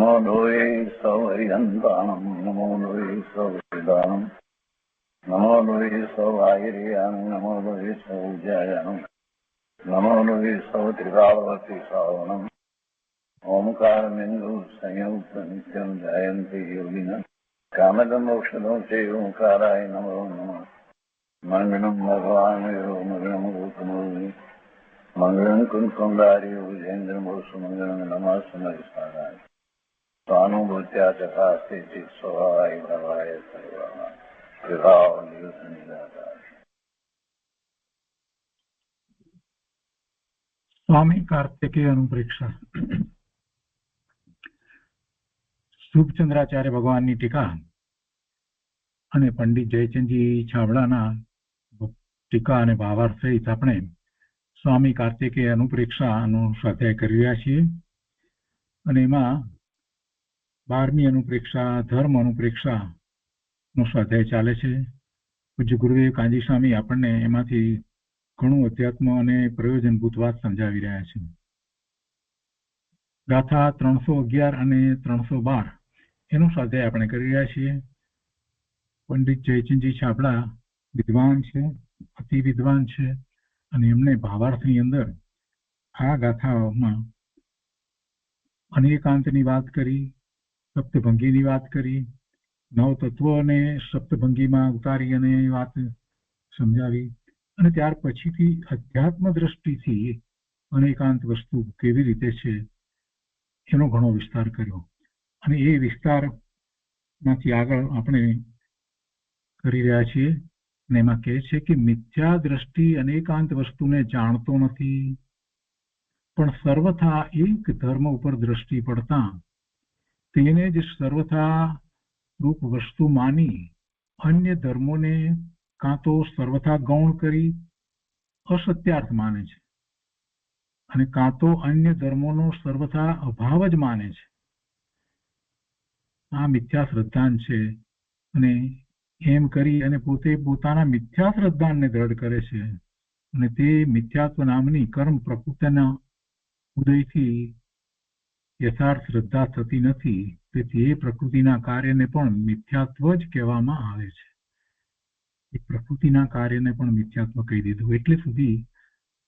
નમો લોહી સૌહરિહંતાણમ નમો લોહી સૌવિદાનમ નમો લોહી સૌઆયર્યાન નમો લોહી સૌજ્યાયાન નમો લોહી સૌત્રિકાવતી સાવનમ ઓમકારમેન્દુ સંયુક્ત નિત્યમ જયંતી યોગિના કામદમોક્ષદો છે ઓંકારાય નમો નમઃ મંગળમ ભગવાન મંગળમ ગૌતમોર્મિ મંગળમ કુંકુંડારી વિજેન્દ્રમોષ મંગળમ નમઃ સમયસારાય સ્વાનુભૂત્યા ચકાસ્તે સ્વભાવાય ભવાય સર્વા વિભાવ નિદાતા. સ્વામી કાર્તિકેય અનુપ્રેક્ષા. શુભચંદ્રાચાર્ય ભગવાનની ટીકા અને પંડિત જયચંદજી છાબડાના ટીકા અને ભાવાર્થ સહિત આપણે સ્વામી કાર્તિકેય અનુપ્રેક્ષાનો સ્વાધ્યાય કરી રહ્યા છીએ. અને એમાં 12મી અનુપ્રેક્ષા ધર્મ અનુપ્રેક્ષા નો સ્વાધ્યાય ચાલે છે. પૂજ્ય ગુરુદેવ કાંજી સ્વામી આપણને એમાંથી ઘણું અધ્યાત્મ અને પ્રયોજનભૂત વાત સમજાવી રહ્યા છે. ગાથા 311 અને 312 એનો સ્વાધ્યાય આપણે કરી રહ્યા છીએ. પંડિત જયચંદજી છાબડા વિદ્વાન છે, અતિ વિદ્વાન છે, અને એમને ભાવાર્થની અંદર આ ગાથાઓમાં અનેકાંતની વાત કરી, સપ્તભંગીની વાત કરી, નવ તત્વોને સપ્તભંગીમાં ઉતારી અને વાત સમજાવી, અને ત્યાર પછીથી અધ્યાત્મ દ્રષ્ટિથી અનેકાંત વસ્તુ કેવી રીતે છે એનો ઘણો વિસ્તાર કર્યો. અને એ વિસ્તારમાંથી આગળ આપણે કરી રહ્યા છીએ. અને એમાં કહે છે કે મિથ્યા દ્રષ્ટિ અનેકાંત વસ્તુને જાણતો નથી, પણ સર્વથા એક ધર્મ ઉપર દ્રષ્ટિ પડતા તેને જ સર્વથા રૂપ વસ્તુ માની અન્ય ધર્મોને કાં તો સર્વથા ગૌણ કરી અસત્યાર્થ માને છે, અને કાં તો અન્ય ધર્મોનો સર્વથા અભાવ જ માને છે. આ મિથ્યા શ્રદ્ધાન છે. અને એમ કરી અને પોતે પોતાના મિથ્યા શ્રદ્ધાનને દ્રઢ કરે છે. અને તે મિથ્યાત્વ નામની કર્મ પ્રકૃતિના ઉદયથી યથાર્થ શ્રદ્ધા થતી નથી. તેથી એ પ્રકૃતિના કાર્યને પણ મિથ્યાત્વ જ કહેવામાં આવે છે. એ પ્રકૃતિના કાર્યને પણ મિથ્યાત્વ કહી દીધું. એટલે સુધી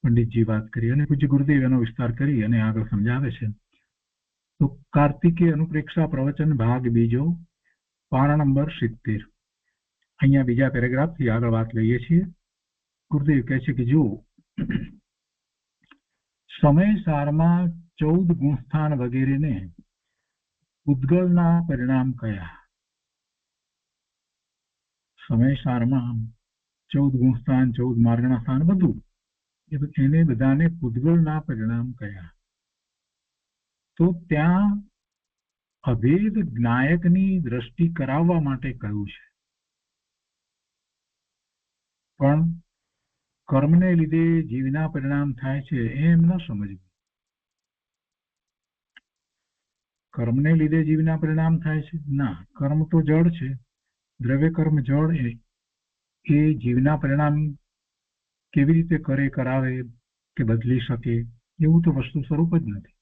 પંડિતજી વાત કરી અને પૂજ્ય ગુરુદેવ એનો વિસ્તાર કરી અને આગળ સમજાવે છે. તો કાર્તિકેય અનુપ્રેક્ષા પ્રવચન ભાગ બીજો, પાના નંબર 70. અહીંયા બીજા પેરેગ્રાફથી આગળ વાત લઈએ છીએ. ગુરુદેવ કહે છે કે જો સમય સારમાં 14 ગુણસ્થાન વગેરેને ઉદ્ગલના પરિણામ કયા? સમય સારમાં 14 ગુણસ્થાન, 14 માર્ગના સ્થાન, બધું એને બધાને પૂદગલના પરિણામ કયા? તો ત્યાં અભેદ જ્ઞાયકની દ્રષ્ટિ કરાવવા માટે કહ્યું છે. પણ કર્મને લીધે જીવના પરિણામ થાય છે એમ ન સમજવું. કર્મને લીધે જીવના પરિણામ થાય છે ના, કર્મ તો જળ છે, દ્રવ્ય કર્મ જળ, એ જીવના પરિણામ કેવી રીતે કરે, કરાવે કે બદલી શકે એવું તો વસ્તુ સ્વરૂપ જ નથી.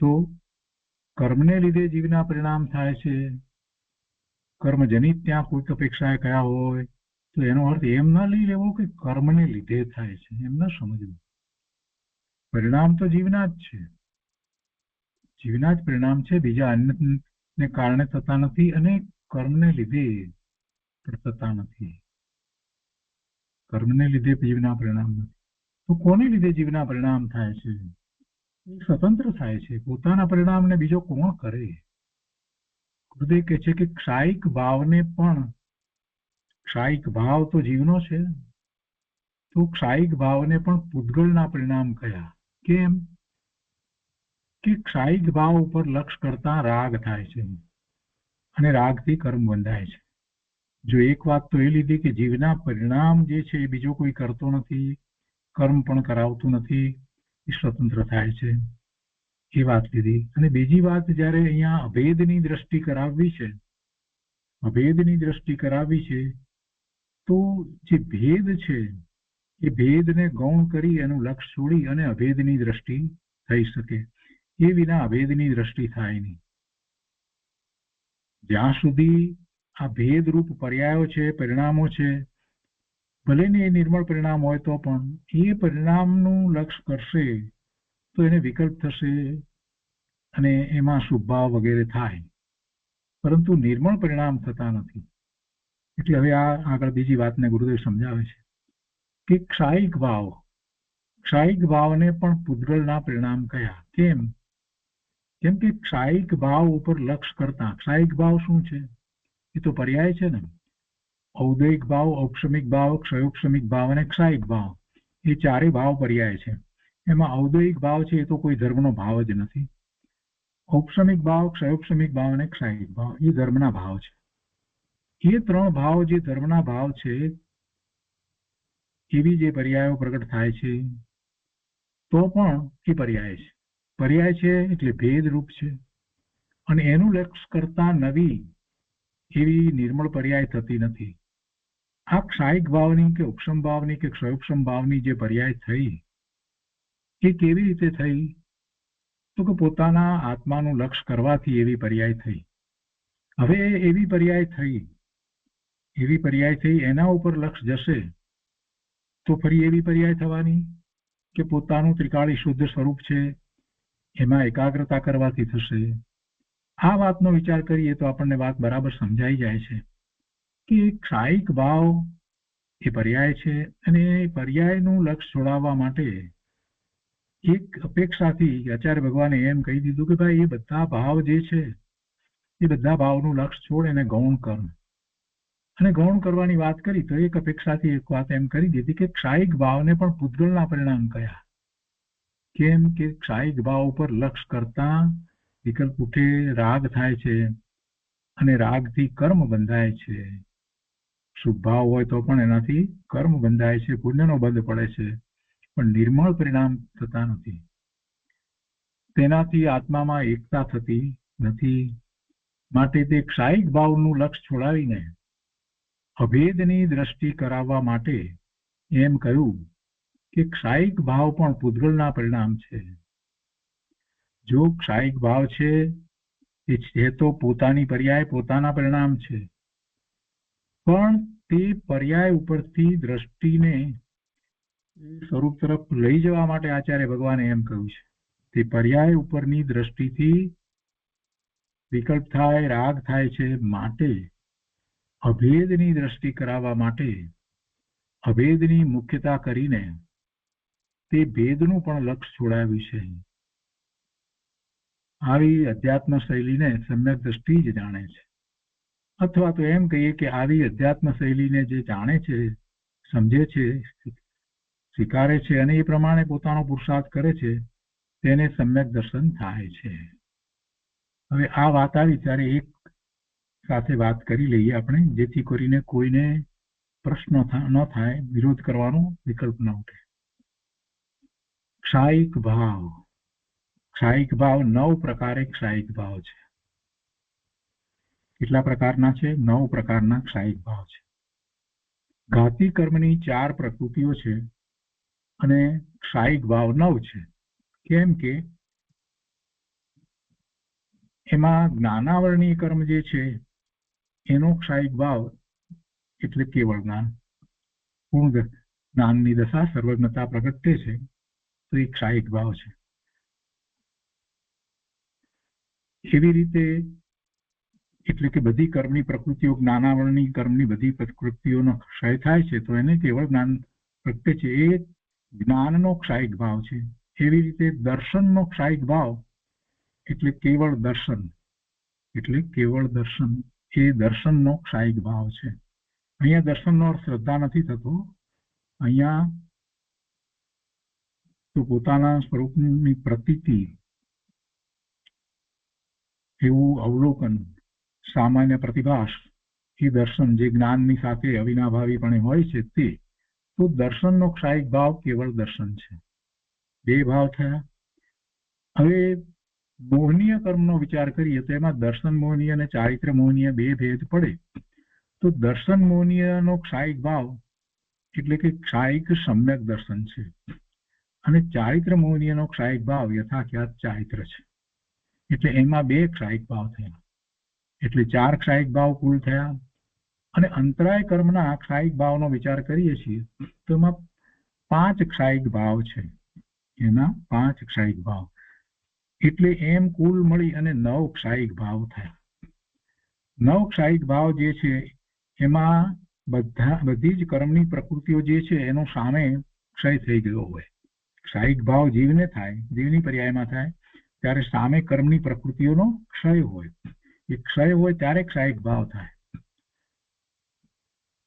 તો કર્મને લીધે જીવના પરિણામ થાય છે, કર્મજનિત ત્યાં કોઈક અપેક્ષાએ કયા હોય તો એનો અર્થ એમ ના લઈ લેવો કે કર્મને લીધે થાય છે, એમ ના સમજવું. પરિણામ તો જીવના જ છે, જીવના જ પરિણામ છે, બીજા અન્યને કારણે થતા નથી અને કર્મને લીધે થતા નથી. કર્મને લીધે જીવના પરિણામ નથી. તો કોને લીધે જીવના પરિણામ થાય છે? સ્વતંત્ર થાય છે. પોતાના પરિણામને બીજો કોણ કરે? ગુરુદેવ કહે છે કે ક્ષાયિક ભાવને પણ, ક્ષાયિક ભાવ તો જીવનો છે, તો ક્ષાયિક ભાવને પણ પૂદગલના પરિણામ કયા? કેમ કે ક્ષાયિક ભાવ ઉપર લક્ષ કરતા રાગ થાય છે અને રાગથી કર્મ બંધાય છે. જો એક વાત તો એ લીધી કે જીવના પરિણામ જે છે એ બીજો કોઈ કરતો નથી, કર્મ પણ કરાવતું નથી, એ સ્વતંત્ર થાય છે, એ વાત લીધી. અને બીજી વાત, જ્યારે અહીંયા અભેદની દ્રષ્ટિ કરાવવી છે, અભેદની દ્રષ્ટિ કરાવવી છે, તો જે ભેદ છે એ ભેદને ગૌણ કરી એનું લક્ષ છોડી અને અભેદની દ્રષ્ટિ થઈ શકે. એ વિના અભેદની દ્રષ્ટિ થાય નહીં. જ્યાં સુધી આ ભેદરૂપ પર્યાયો છે, પરિણામો છે, ભલે ને એ નિર્મળ પરિણામ હોય તો પણ એ પરિણામનું લક્ષ્ય કરશે તો એને વિકલ્પ થશે અને એમાં શુભભાવ વગેરે થાય, પરંતુ નિર્મળ પરિણામ થતા નથી. એટલે હવે આ આગળ બીજી વાતને ગુરુદેવ સમજાવે છે કે ક્ષાયિક ભાવને પણ પૂતગલના પરિણામ કયા. કેમ કે ક્ષાયિક ભાવ ઉપર લક્ષ કરતા, ક્ષાયિક ભાવ શું છે? એ તો પર્યાય છે ને. ઔદયિક ભાવ, ઔપશમિક ભાવ, ક્ષયોપશમિક ભાવ અને ક્ષાયિક ભાવ, એ ચારે ભાવ પર્યાય છે. એમાં ઔદયિક ભાવ છે એ તો કોઈ ધર્મનો ભાવ જ નથી. ઔપશમિક ભાવ, ક્ષયોપશમિક ભાવ અને ક્ષાયિક ભાવ એ ધર્મના ભાવ છે. એ ત્રણ ભાવ જે ધર્મના ભાવ છે એવી જે પર્યાયો પ્રગટ થાય છે તો પણ એ પર્યાય છે. પર્યાય છે એટલે ભેદરૂપ છે અને એનું લક્ષ્ય કરતા નવી એવી નિર્મળ પર્યાય થતી નથી. આ ક્ષાયિક ભાવની કે ઉપશમ ભાવની કે ક્ષયોપશમ ભાવની જે પર્યાય થઈ એ કેવી રીતે થઈ? તો કે પોતાના આત્માનું લક્ષ્ય કરવાથી એવી પર્યાય થઈ. હવે એવી પર્યાય થઈ એના ઉપર લક્ષ જશે તો ફરી એવી પર્યાય થવાની કે પોતાનું ત્રિકાળી શુદ્ધ સ્વરૂપ છે એમાં એકાગ્રતા કરવાથી થશે. આ વાતનો વિચાર કરીએ તો આપણને વાત બરાબર સમજાઈ જાય છે કે ક્ષાયિક ભાવ એ પર્યાય છે અને પર્યાયનું લક્ષ્ય છોડાવવા માટે એક અપેક્ષાથી આચાર્ય ભગવાને એમ કહી દીધું કે ભાઈ એ બધા ભાવ જે છે એ બધા ભાવનું લક્ષ્ય છોડ એને ગૌણ કર. અને ગૌણ કરવાની વાત કરી તો એક અપેક્ષાથી એક વાત એમ કરી દીધી કે ક્ષાયિક ભાવને પણ પૂતગલના પરિણામ કયા. કેમ કે ક્ષાયિક ભાવ ઉપર લક્ષ કરતા વિકલ્પ ઉઠે, રાગ થાય છે અને રાગથી કર્મ બંધાય છે. શુભ ભાવ હોય તો પણ એનાથી કર્મ બંધાય છે, પુણ્યનો બંધ પડે છે, પણ નિર્મળ પરિણામ થતા નથી. તેનાથી આત્મામાં એકતા થતી નથી. માટે તે ક્ષાયિક ભાવનું લક્ષ્ય છોડાવીને અભેદની દ્રષ્ટિ કરાવવા માટે એમ કહ્યું કે ક્ષાયિક ભાવ પણ પૂતગલના પરિણામ છે. જો ક્ષાયિક ભાવ છે એ છે તો પોતાની પર્યાય, પોતાના પરિણામ છે, પણ તે પર્યાય ઉપરથી દ્રષ્ટિને સ્વરૂપ તરફ લઈ જવા માટે આચાર્ય ભગવાને એમ કહ્યું છે તે પર્યાય ઉપરની દ્રષ્ટિથી વિકલ્પ થાય, રાગ થાય છે. માટે અભેદની દ્રષ્ટિ કરાવવા માટે અભેદની મુખ્યતા કરીને તે ભેદનું પણ લક્ષ્ય છોડાવ્યું છે. આવી અધ્યાત્મ શૈલીને સમ્યક દ્રષ્ટિ જ જાણે છે, અથવા તો એમ કહીએ કે આવી અધ્યાત્મ શૈલીને જે જાણે છે, સમજે છે, સ્વીકારે છે અને એ પ્રમાણે પોતાનો પુરુષાર્થ કરે છે તેને સમ્યક દર્શન થાય છે. હવે આ વાત આવી ત્યારે એક સાથે વાત કરી લઈએ આપણે, જેથી કરીને કોઈને પ્રશ્ન ન થાય, વિરોધ કરવાનો વિકલ્પ ન ઉઠે. ક્ષાયિક ભાવ 9 પ્રકારે ક્ષાયિક ભાવ છે. કેટલા પ્રકારના છે? 9 પ્રકારના ક્ષાયિક ભાવ છે. ઘાતી કર્મની 4 પ્રકૃતિઓ છે અને ક્ષાયિક ભાવ 9 છે. કેમ કે એમાં જ્ઞાનાવરણીય કર્મ જે છે એનો ક્ષાયિક ભાવ એટલે કેવળ જ્ઞાન, પૂર્ણ જ્ઞાનની દશા, સર્વજ્ઞતા પ્રગટે છે તો એ ક્ષાયિક ભાવ છે. એવી રીતે એટલે કે બધી કર્મની પ્રકૃતિઓ, જ્ઞાનાવરણી કર્મની બધી પ્રકૃતિઓનો ક્ષય થાય છે તો એને કેવળ જ્ઞાન પ્રગટે છે, એ જ્ઞાનનો ક્ષાયિક ભાવ છે. એવી રીતે દર્શનનો ક્ષાયિક ભાવ એટલે કેવળ દર્શન, એ દર્શનનો ક્ષાયિક ભાવ છે. અહીંયા દર્શનનો અર્થ શ્રદ્ધા નથી થતો. અહીંયા તો પોતાના સ્વરૂપની પ્રતીતિ, એવું અવલોકન, સામાન્ય પ્રતિભાસ, એ દર્શન જે જ્ઞાનની સાથે અવિનાભાવીપણે હોય છે તે. તો દર્શનનો ક્ષાયિક ભાવ કેવળ દર્શન છે. 2 ભાવ થયા. હવે મોહનીય કર્મનો વિચાર કરીએ તો એમાં દર્શન મોહનીય અને ચારિત્ર મોહનીય 2 ભેદ પડે. તો દર્શન મોહનીયનો ક્ષાયિક ભાવ એટલે કે ક્ષાયિક સમ્યક દર્શન છે અને ચારિત્ર મોહનીયનો ક્ષાયિક ભાવ યથાખ્યાત ચારિત્ર છે. એટલે એમાં 2 ક્ષાયિક ભાવ થયા, એટલે 4 ક્ષાયિક ભાવ કુલ થયા. અને અંતરાય કર્મના ક્ષાયિક ભાવનો વિચાર કરીએ છીએ તો એમાં 5 ક્ષાયિક ભાવ છે, એના 5 ક્ષાયિક ભાવ, એટલે એમ કુલ મળી અને 9 ક્ષાયિક ભાવ થયા. 9 ક્ષાયિક ભાવ જે છે એમાં બધી જ કર્મની પ્રકૃતિઓ જે છે એનો સામે ક્ષય થઈ ગયો હોય. ક્ષાયિક ભાવ જીવને થાય, જીવની પર્યાયમાં થાય ત્યારે સામે કર્મની પ્રકૃતિઓનો ક્ષય હોય. એ ક્ષય હોય ત્યારે ક્ષાયિક ભાવ થાય.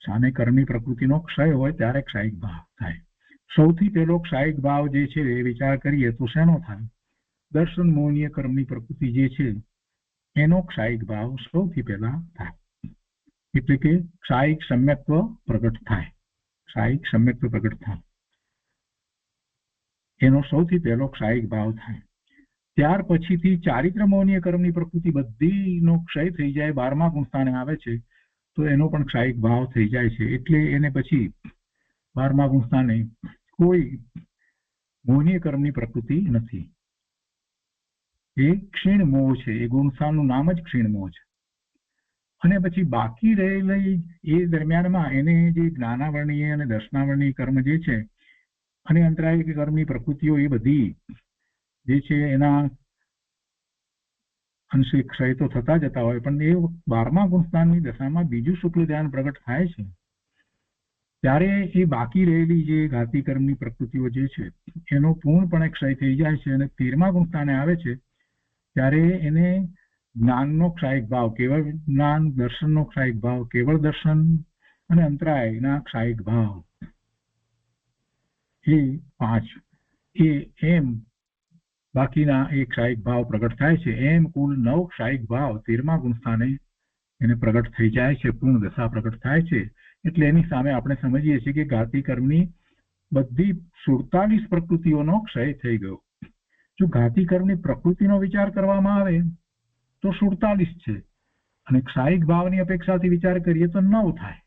સામે કર્મની પ્રકૃતિનો ક્ષય હોય ત્યારે ક્ષાયિક ભાવ થાય. સૌથી પહેલો ક્ષાયિક ભાવ જે છે એ વિચાર કરીએ તો શેનો થાય? દર્શન મોહનીય કર્મની પ્રકૃતિ જે છે એનો ક્ષાયિક ભાવ સૌથી પહેલા થાય, એટલે કે ક્ષાયિક સમ્યક્ત્વ પ્રગટ થાય. ક્ષાયિક સમ્યક્ત્વ પ્રગટ થાય એનો સૌથી પહેલો ક્ષાયિક ભાવ થાય. ત્યાર પછીથી ચારિત્ર મોહનીય કર્મની પ્રકૃતિ બધીનો ક્ષય થઈ જાય, 12મા ગુણસ્થાને આવે છે તો એનો પણ ક્ષાયિક ભાવ થઈ જાય છે. એટલે એને પછી 12મા ગુણસ્થાને કોઈ મોહનીય કર્મની પ્રકૃતિ નથી. એ ક્ષીણ મોહ છે, એ ગુણસ્થાનનું નામ જ ક્ષીણ મોહ છે. અને પછી બાકી રહેલી એ દરમિયાનમાં એને જે જ્ઞાનાવરણીય અને દર્શનાવરણીય કર્મ જે છે અને અંતરાય કર્મની પ્રકૃતિઓ એ બધી જે છે એના અંશે ક્ષય તો થતા જતા હોય, પણ એ 12મા ગુણસ્થાનની દશામાં બીજું શુક્લ ધ્યાન પ્રગટ થાય છે ત્યારે એ બાકી રહેલી જે ઘાતી કર્મની પ્રકૃતિઓ જે છે એનો પૂર્ણપણે ક્ષય થઈ જાય છે. અને 13મા ગુણસ્થાને આવે છે ત્યારે એને જ્ઞાનનો ક્ષાયિક ભાવ, કેવળ જ્ઞાન, દર્શનનો ક્ષાયિક ભાવ, કેવળ દર્શન અને અંતરાયના ક્ષાયિક ભાવ, એ 5 એમ બાકીના એક ક્ષાયિક ભાવ પ્રગટ થાય છે. એમ કુલ 9 ક્ષાયિક ભાવ 13મા ગુણસ્થાને એને પ્રગટ થઈ જાય છે, પૂર્ણ દશા પ્રગટ થાય છે. એટલે એની સામે આપણે સમજીએ છીએ કે ઘાતી કર્મની બધી 47 પ્રકૃતિઓનો ક્ષય થઈ ગયો. જો ઘાતી કર્મની પ્રકૃતિનો વિચાર કરવામાં આવે તો 47 છે અને ક્ષાયિક ભાવની અપેક્ષાથી વિચાર કરીએ તો 9 થાય.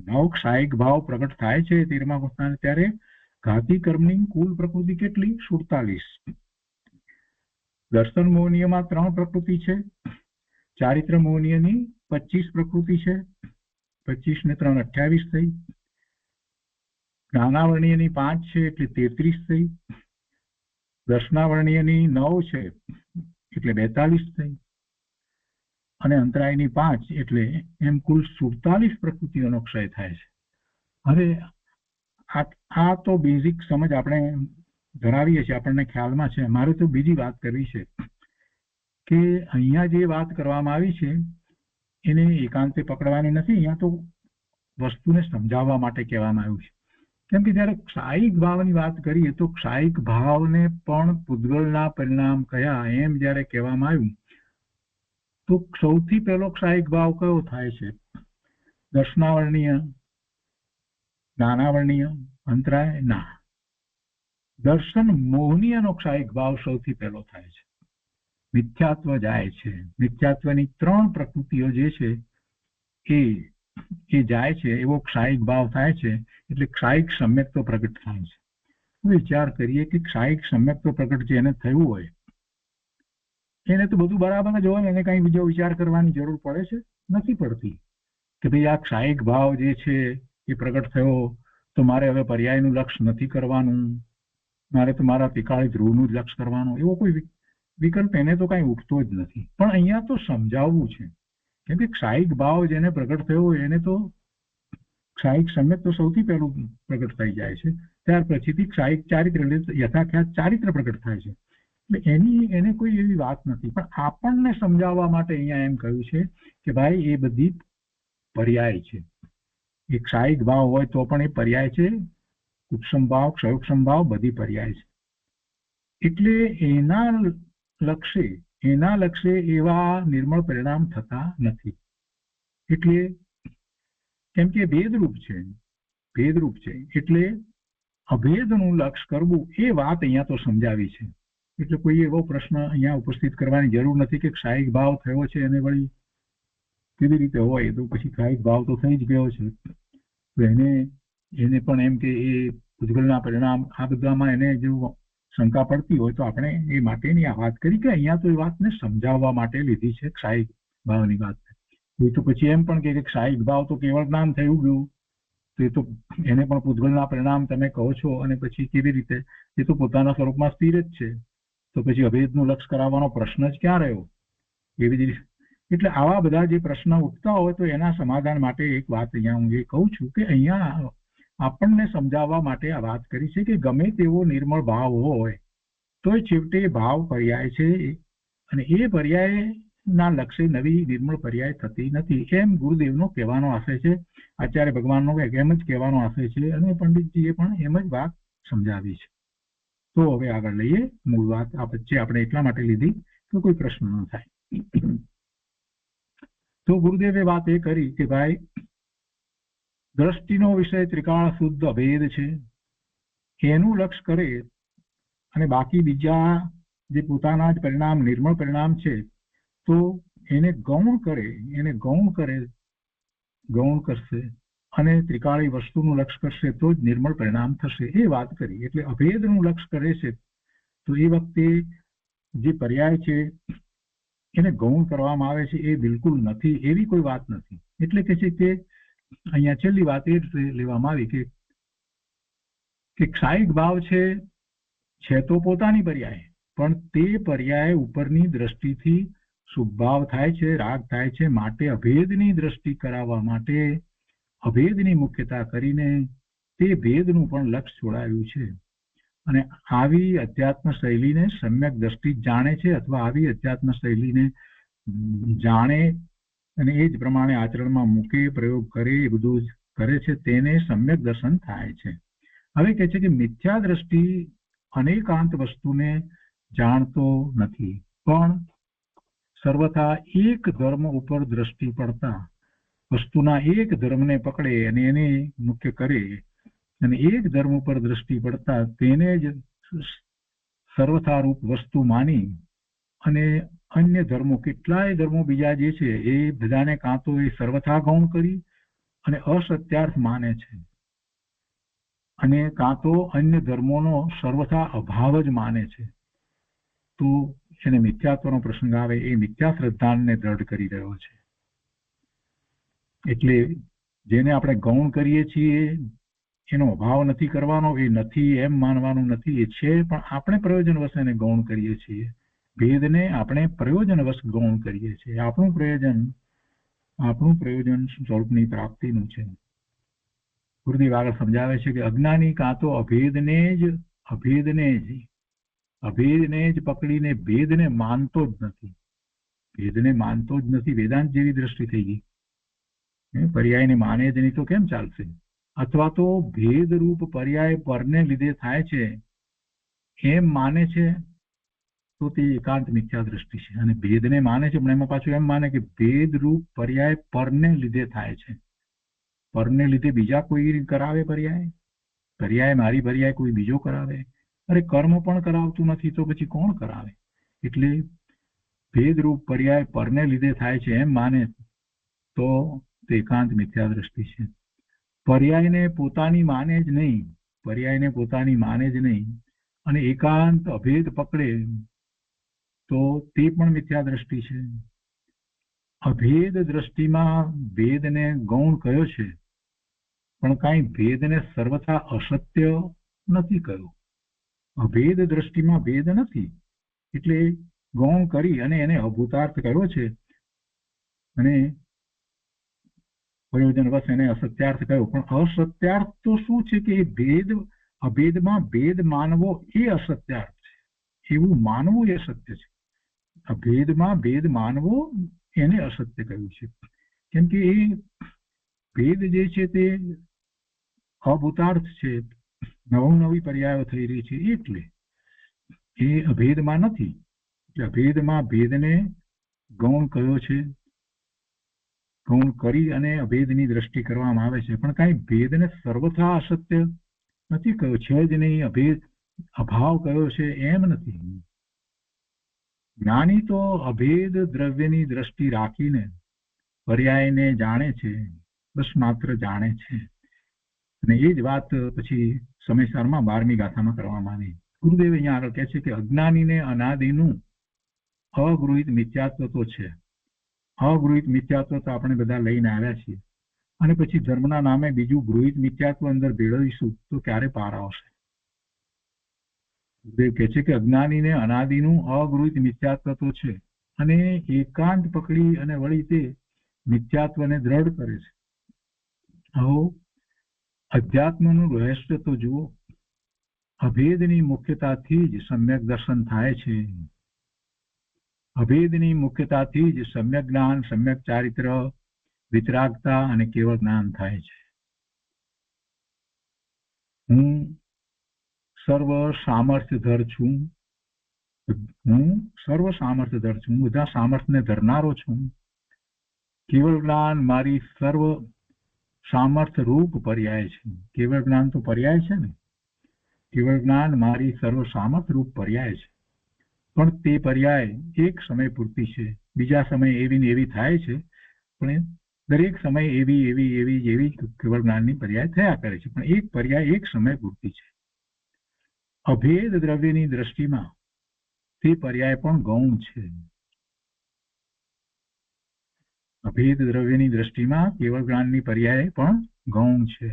9 ક્ષાયિક ભાવ પ્રગટ થાય છે 13મા ગુણસ્થાને, ત્યારે ઘાતી કર્મની કુલ પ્રકૃતિ કેટલી? 47. દર્શન મોહનીયમાં 3 પ્રકૃતિ છે, ચારિત્ર મોહનીયની 25 પ્રકૃતિ છે, 25 ને 3 28 થઈ. જ્ઞાનાવરણીયની 5 છે એટલે 33 થઈ. દર્શનાવરણીયની 9 છે એટલે 42 થઈ અને અંતરાયની 5 એટલે એમ કુલ 47 પ્રકૃતિઓનો ક્ષય થાય છે. હવે આ તો બેઝિક સમજ આપણે ધરાવીએ છીએ, આપણને ખ્યાલમાં છે. મારે તો બીજી વાત કરવી છે કે અહીંયા જે વાત કરવામાં આવી છે એને એકાંતે પકડવાની નથી. અહીંયા તો વસ્તુને સમજાવવા માટે કહેવામાં આવ્યું છે. કેમ કે જ્યારે ક્ષાયિક ભાવની વાત કરીએ તો ક્ષાયિક ભાવને પણ પૂતગલના પરિણામ કયા એમ જ્યારે કહેવામાં આવ્યું તો સૌથી પહેલો ક્ષાયિક ભાવ કયો થાય છે? દર્શનાવરણીય, જ્ઞાનાવરણીય, અંતરાય? ના, દર્શન મોહનીયનો ક્ષાયિક ભાવ સૌથી પહેલો થાય છે. મિથ્યાત્વ જાય છે. મિથ્યાત્વની 3 પ્રકૃતિઓ જે છે એ જાય છે, એવો ક્ષાયિક ભાવ થાય છે. એટલે ક્ષાયિક સમ્યક્ત્વ પ્રગટ થાય છે. વિચાર કરીએ કે ક્ષાયિક સમ્યક્ત્વ પ્રગટ જેને થયું હોય એને તો બધું બરાબર જ હોય, એને કઈ બીજો વિચાર કરવાની જરૂર પડે છે? નથી પડતી. કે ભાઈ આ ક્ષાયિક ભાવ જે છે એ પ્રગટ થયો તો મારે હવે પર્યાયનું લક્ષ્ય નથી કરવાનું, મારે તો મારા પિકાળી ધ્રુવનું જ લક્ષ્ય કરવાનું, એવો કોઈ વિકલ્પ એને તો કઈ ઉઠતો જ નથી. પણ અહીંયા તો સમજાવવું છે, કેમ કે ક્ષાયિક ભાવ જેને પ્રગટ થયો હોય એને તો ક્ષાયિક સમ્યક તો સૌથી પહેલું પ્રગટ થઈ જાય છે. ત્યાર પછીથી ક્ષાયિક ચારિત્ર યથાખ્યાત ચારિત્ર પ્રગટ થાય છે. એટલે એને કોઈ એવી વાત નથી. પણ આપણને સમજાવવા માટે અહીંયા એમ કહ્યું છે કે ભાઈ એ બધી પર્યાય છે. એ ક્ષાયિક ભાવ હોય તો પણ એ પર્યાય છે. ઉપસમ ભાવ, ક્ષયોક્ષમ ભાવ બધી પર્યાય છે. એટલે એના લક્ષ્ય એવા નિર્મળ પરિણામ થતા નથી. એટલે કેમ કે ભેદરૂપ છે, એટલે અભેદનું લક્ષ્ય કરવું એ વાત અહીંયા તો સમજાવી છે. એટલે કોઈ એવો પ્રશ્ન અહીંયા ઉપસ્થિત કરવાની જરૂર નથી કે ક્ષાયિક ભાવ થયો છે અને વળી કેવી રીતે હોય, તો પછી ક્ષાયિક ભાવ તો થઈ જ ગયો છે તો એને પણ એમ કે એ પૂતગલના પરિણામ આ બધામાં એને જો શંકા પડતી હોય તો આપણે એ માટેની આ વાત કરી કે અહીંયા તો એ વાતને સમજાવવા માટે લીધી છે ક્ષાયિક ભાવની વાત. કોઈ તો પછી એમ પણ કે ક્ષાયિક ભાવ તો કેવળ જ્ઞાન થયું ગયું, તો એ તો એને પણ પૂતગલના પરિણામ તમે કહો છો, અને પછી કેવી રીતે, એ તો પોતાના સ્વરૂપમાં સ્થિર જ છે, તો પછી અભેદનું લક્ષ કરાવવાનો પ્રશ્ન જ ક્યાં રહ્યો? એવી જ રીતે એટલે આવા બધા જે પ્રશ્ન ઉઠતા હોય તો એના સમાધાન માટે એક વાત અહીંયા હું એ કહું છું કે અહીંયા આપણને સમજાવવા માટે આ વાત કરી છે કે ગમે તેવો નિર્મળ ભાવ હોય તો છેવટે ભાવ પર્યાય છે, અને એ પર્યાયના લક્ષે નવી નિર્મળ પર્યાય થતી નથી, એમ ગુરુદેવનો કહેવાનો આશય છે, આચાર્ય ભગવાનનો એમ જ કહેવાનો આશય છે, અને પંડિતજીએ પણ એમ જ વાત સમજાવી છે. તો હવે આગળ લઈએ મૂળ વાત. આ વચ્ચે આપણે એટલા માટે લીધી તો કોઈ પ્રશ્ન ન થાય. તો ગુરુદેવે વાત એ કરી કે ભાઈ દ્રષ્ટિનો વિષય ત્રિકાળ શુદ્ધ અભેદ છે, એનું લક્ષ કરે અને બાકી બીજા જે પોતાના જ પરિણામ નિર્મળ પરિણામ છે તો એને ગૌણ કરે, એને ગૌણ કરશે અને ત્રિકાળી વસ્તુનું લક્ષ કરશે તો જ નિર્મળ પરિણામ થશે, એ વાત કરી. એટલે અભેદનું લક્ષ કરે છે તો એ વખતે જે પર્યાય છે એને ગૌણ કરવામાં આવે છે એ બિલકુલ નથી, એવી કોઈ વાત નથી. એટલે કે છે કે અહીંયા છેલ્લી વાત એ લેવામાં આવી કે ક્ષાયિક ભાવ છે તો પોતાની પર્યાય, પણ તે પર્યાય ઉપરની દ્રષ્ટિથી શુભ ભાવ થાય છે, રાગ થાય છે, માટે અભેદની દ્રષ્ટિ કરાવવા માટે અભેદની મુખ્યતા કરીને તે ભેદનું પણ લક્ષ છોડાયું છે. અને આવી અધ્યાત્મ શૈલીને સમ્યક દ્રષ્ટિ જાણે છે, અથવા આવી અધ્યાત્મ શૈલીને જાણે અને એ જ પ્રમાણે આચરણમાં મૂકે, પ્રયોગ કરે, એ બધું જ કરે છે, તેને સમ્યક દર્શન થાય છે. હવે કહે છે કે મિથ્યા દ્રષ્ટિ અનેકાંત વસ્તુને જાણતો નથી, પણ સર્વથા એક ધર્મ ઉપર દ્રષ્ટિ પડતા વસ્તુના એક ધર્મને પકડે અને એને મુખ્ય કરે, અને એક ધર્મ ઉપર દ્રષ્ટિ પડતા તેને જ સર્વથારૂપ વસ્તુ માની અને અન્ય ધર્મો, કેટલાય ધર્મો બીજા જે છે એ બધાને કાં તો એ સર્વથા ગૌણ કરી અને અસત્યાર્થ માને છે, અને કાં તો અન્ય ધર્મોનો સર્વથા અભાવ જ માને છે. તો એને મિથ્યાત્વનો પ્રસંગ આવે, એ મિથ્યા શ્રદ્ધાને દ્રઢ કરી રહ્યો છે. એટલે જેને આપણે ગૌણ કરીએ છીએ એનો અભાવ નથી કરવાનો, એ નથી એમ માનવાનું નથી, એ છે, પણ આપણે પ્રયોજનવશ એને ગૌણ કરીએ છીએ. ભેદને આપણે પ્રયોજનવશ ગૌણ કરીએ છીએ. આપણું પ્રયોજન સ્વરૂપની પ્રાપ્તિનું છે. ગુરુદેવ આગળ સમજાવે છે કે અજ્ઞાની કાં તો અભેદને જ પકડીને ભેદને માનતો જ નથી, વેદાંત જેવી દ્રષ્ટિ થઈ ગઈ. પર્યાયને માને જ નહીં તો કેમ ચાલશે? અથવા તો ભેદરૂપ પર્યાય પરને લીધે થાય છે એમ માને છે તો તે એકાંત મિથ્યા દ્રષ્ટિ છે. અને ભેદને માને છે પણ એમાં પાછું એમ માને કે ભેદરૂપ પર્યાય પરને લીધે થાય છે. પરને લીધે બીજા કોઈ કરાવે, પર્યાય મારી પર્યાય કોઈ બીજો કરાવે? અરે કર્મ પણ કરાવતું નથી તો પછી કોણ કરાવે? એટલે ભેદરૂપ પર્યાય પરને લીધે થાય છે એમ માને તો તે એકાંત મિથ્યા દ્રષ્ટિ છે. પર્યાયને પોતાની માને જ નહીં અને એકાંત અભેદ પકડે તો તે પણ મિથ્યા દ્રષ્ટિ છે. અભેદ દ્રષ્ટિમાં ભેદને ગૌણ કયો છે, પણ કાંઈ ભેદને સર્વથા અસત્ય નથી કહ્યું. અભેદ દ્રષ્ટિમાં ભેદ નથી એટલે ગૌણ કરી અને એને અભૂતાર્થ કર્યો છે, અને પ્રયોજનવશ એને અસત્યાર્થ કહ્યો. પણ અસત્યાર્થ તો શું છે કે અભેદમાં ભેદ માનવો એ અસત્યાર્થ છે, એવું માનવું એ સત્ય છે. અભેદમાં ભેદ માનવો એને અસત્ય કહ્યું છે, કેમ કે એ ભેદ જે છે તે અભૂતાર્થ છે, નવી પર્યાયો થઈ રહી છે, એટલે એ અભેદમાં નથી. એટલે અભેદમાં ભેદને ગૌણ કયો છે, ગૌણ કરી અને અભેદની દ્રષ્ટિ કરવામાં આવે છે, પણ કાંઈ ભેદને સર્વથા અસત્ય નથી કહ્યું છે જ નહીં, અભાવ કયો છે એમ નથી. જ્ઞાની તો અભેદ દ્રવ્યની દ્રષ્ટિ રાખીને પર્યાયને જાણે છે, બસ માત્ર જાણે છે. અને એ જ વાત પછી સમયસારમાં 12મી ગાથામાં કરવામાં આવી. ગુરુદેવ અહીંયા આગળ કહે છે કે અજ્ઞાનીને અનાદિનું અગૃહિત મિથ્યાત્વ તો છે. અગૃહિત મિથ્યાત્વ તો આપણે બધા લઈને આવ્યા છીએ, અને પછી ધર્મના નામે બીજું ગૃહિત મિથ્યાત્વ અંદર ભેળવીશું તો ક્યારે પાર આવશે? ગુરુદેવ કહે છે કે અજ્ઞાનીને અનાદિનું અગૃહિત મિથ્યાત્વ તો છે, અને એકાંત પકડી અને વળી તે મિથ્યાત્વને દ્રઢ કરે છે. આવો અધ્યાત્મનું રહસ્ય તો જુઓ. અભેદની મુખ્યતાથી જ સમ્યક દર્શન થાય છે. અભેદની મુખ્યતાથી જ સમ્યક જ્ઞાન, સમ્યક ચારિત્ર, વિતરાગતા અને કેવળ જ્ઞાન થાય છે. હું સર્વ સામર્થ્યધર છું. હું સર્વ સામર્થ્યધર છું. હું બધા સામર્થ્યને ધરનારો છું. કેવળ જ્ઞાન મારી સર્વ સામર્થ્ય રૂપ પર્યાય છે. કેવળ જ્ઞાન તો પર્યાય છે ને. કેવળ જ્ઞાન મારી સર્વ સામર્થ્ય રૂપ પર્યાય છે. પણ તે પર્યાય એક સમય પૂરતી છે. બીજા સમય એવી ને એવી થાય છે, પણ દરેક સમય એવી કેવળ જ્ઞાનની પર્યાય થયા કરે છે. પણ એક પર્યાય એક સમય પૂરતી છે. અભેદ દ્રવ્યની દ્રષ્ટિમાં તે પર્યાય પણ ગૌણ છે. અભેદ દ્રવ્યની દ્રષ્ટિમાં કેવળ જ્ઞાનની પર્યાય પણ ગૌણ છે.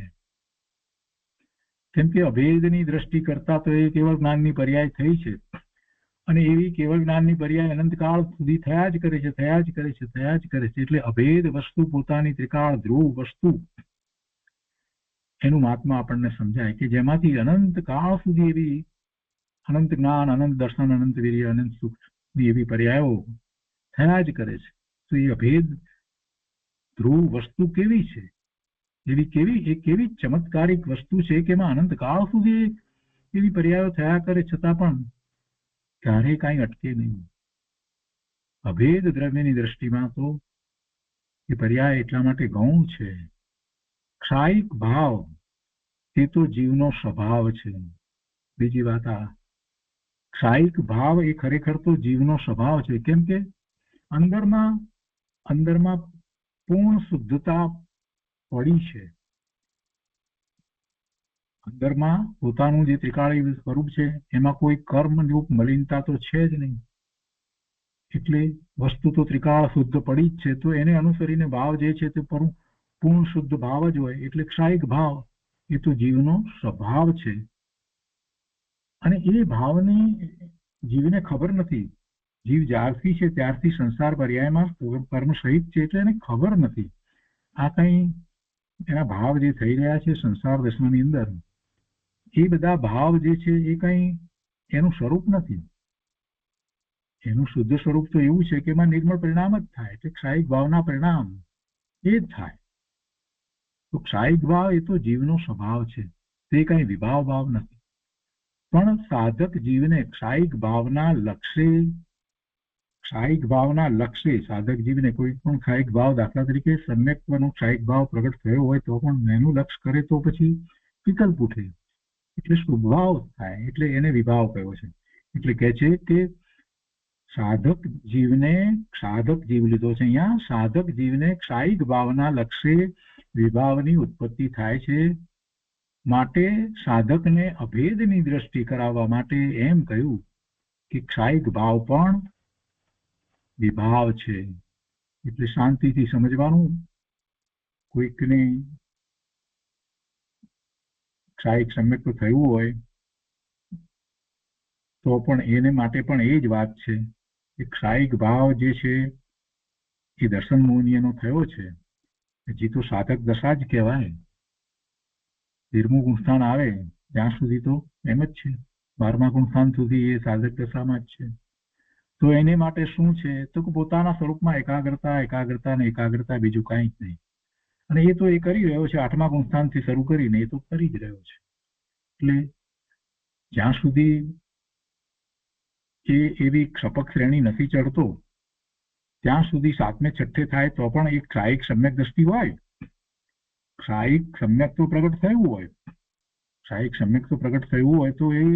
કેમ કે અભેદની દ્રષ્ટિ કરતા તો એ કેવળ જ્ઞાનની પર્યાય થઈ છે, અને એવી કેવળ જ્ઞાનની પર્યાય અનંતકાળ સુધી થયા જ કરે છે. એટલે અભેદ વસ્તુ પોતાની ત્રિકાળ ધ્રુવ વસ્તુ, એનું મહાત્મા આપણને સમજાય કે જેમાંથી અનંત કાળ સુધી એવી અનંત જ્ઞાન, અનંત દર્શન, અનંત વીર્ય, અનંત સુખ એવી પર્યાયો થયા જ કરે છે. તો એ અભેદ ધ્રુવ વસ્તુ કેવી છે? કેવી ચમત્કારિક વસ્તુ છે કે એમાં અનંત કાળ સુધી એવી પર્યાયો થયા કરે, છતાં પણ ક્યારેય કાંઈ અટકે નહીં. અભેદ દ્રવ્યની દ્રષ્ટિમાં તો એ પર્યાય એટલા માટે ગૌણ છે. ક્ષાયિક ભાવ એ તો જીવનો સ્વભાવ છે. બીજી વાત આ ક્ષાયિક ભાવ એ ખરેખર તો જીવનો સ્વભાવ છે. કેમ કે અંદરમાં પૂર્ણ શુદ્ધતા પડી છે. અંદરમાં પોતાનું જે ત્રિકાળી સ્વરૂપ છે એમાં કોઈ કર્મરૂપ મલિનતા તો છે જ નહીં. એટલે વસ્તુ તો ત્રિકાળ શુદ્ધ પડી જ છે. તો એને અનુસરીને ભાવ જે છે તે પૂર્ણ શુદ્ધ ભાવ જ હોય. એટલે ક્ષાયિક ભાવ એ તો જીવનો સ્વભાવ છે. અને એ ભાવની જીવને ખબર નથી. જીવ જ્યારથી છે ત્યારથી સંસાર પર્યાયમાં કર્મ સહિત છે, એટલે એને ખબર નથી આ કઈ એના ભાવ જે થઈ રહ્યા છે સંસાર દર્શનની અંદર, એ બધા ભાવ જે છે એ કઈ એનું સ્વરૂપ નથી. એનું શુદ્ધ સ્વરૂપ તો એવું છે કે એમાં નિર્મળ પરિણામ જ થાય. એટલે ક્ષાયિક ભાવના પરિણામ એ જ થાય. તો ક્ષાયિક ભાવ એ તો જીવનો સ્વભાવ છે, તે કઈ વિભાવ ભાવ નથી. પણ સાધક જીવને ક્ષાયિક ભાવના લક્ષ્ય સાધક જીવને કોઈ પણ ક્ષાયિક ભાવ, દાખલા તરીકે સમ્યક્ત્વનો ક્ષાયિક ભાવ પ્રગટ થયો હોય તો પણ એનું લક્ષ્ય કરે તો પછી વિકલ્પ ઉઠે, એટલે શુભભાવ થાય. એટલે એને વિભાવ કહ્યો છે. એટલે કહે છે કે સાધક જીવ લીધો છે અહીંયા. સાધક જીવને ક્ષાયિક ભાવના લક્ષ્ય વિભાવની ઉત્પત્તિ થાય છે. માટે સાધકને અભેદની દ્રષ્ટિ કરાવવા માટે એમ કહ્યું કે ક્ષાયિક ભાવ પણ વિભાવ છે. એટલે શાંતિથી સમજવાનું. કોઈકને ક્ષાયિક સમ્યક તો થયું હોય તો પણ એને માટે પણ એ જ વાત છે કે ક્ષાયિક ભાવ જે છે એ દર્શન મોહનીયનો થયો છે. હજી તો સાધક દશા જ કહેવાય. 13મું ગુણસ્થાન આવે ત્યાં સુધી તો એમ જ છે. 12મા ગુણસ્થાન સુધી એ સાધક દશામાં જ છે. તો એને માટે શું છે તો પોતાના સ્વરૂપમાં એકાગ્રતા, બીજું કાંઈ જ નહીં. અને એ તો એ કરી રહ્યો છે. 8મા ગુણસ્થાનથી શરૂ કરીને એ તો કરી જ રહ્યો છે. એટલે જ્યાં સુધી એ એવી ક્ષપક શ્રેણી નથી ચડતો ત્યાં સુધી 7મે 6ઠે થાય તો પણ એક ક્ષાયિક સમ્યક દ્રષ્ટિ હોય. ક્ષાયિક સમ્યક તો પ્રગટ થયું હોય તો એ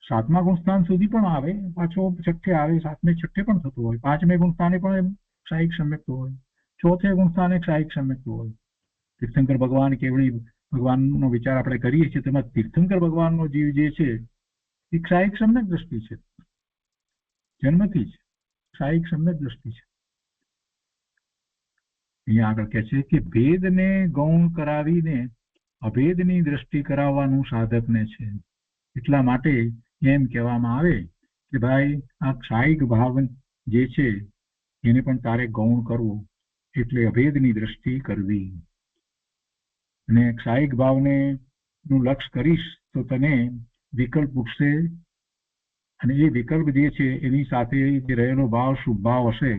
7મા ગુણસ્થાન સુધી પણ આવે, પાછો 6ઠે આવે, 7મે 6ઠે પણ થતું હોય, 5મે ગુણસ્થાને પણ ક્ષાયિક સમ્યક હોય, 4થે ગુણસ્થાને ક્ષાયિક સમ્યક હોય. તીર્થંકર ભગવાન કેવળી ભગવાનનો વિચાર આપણે કરીએ છીએ તેમાં તીર્થંકર ભગવાનનો જીવ જે છે એ ક્ષાયિક સમ્યક દ્રષ્ટિ છે, જન્મથી જ ક્ષાયિક સમ્યક દ્રષ્ટિ છે. અહીંયા આગળ કહે છે કે ભેદને ગૌણ કરાવીને અભેદની દ્રષ્ટિ કરાવવાનું સાધકને છે. એટલા માટે એમ કહેવામાં આવે કે ભાઈ આ ક્ષાયિક ભાવ જે છે એને પણ તારે ગૌણ કરવો, એટલે અભેદની દ્રષ્ટિ કરવી. અને ક્ષાયિક ભાવને નું લક્ષ કરીશ તો તને વિકલ્પ ઉઠશે, અને એ વિકલ્પ જે છે એની સાથે જે રહેલો ભાવ શુભ ભાવ હશે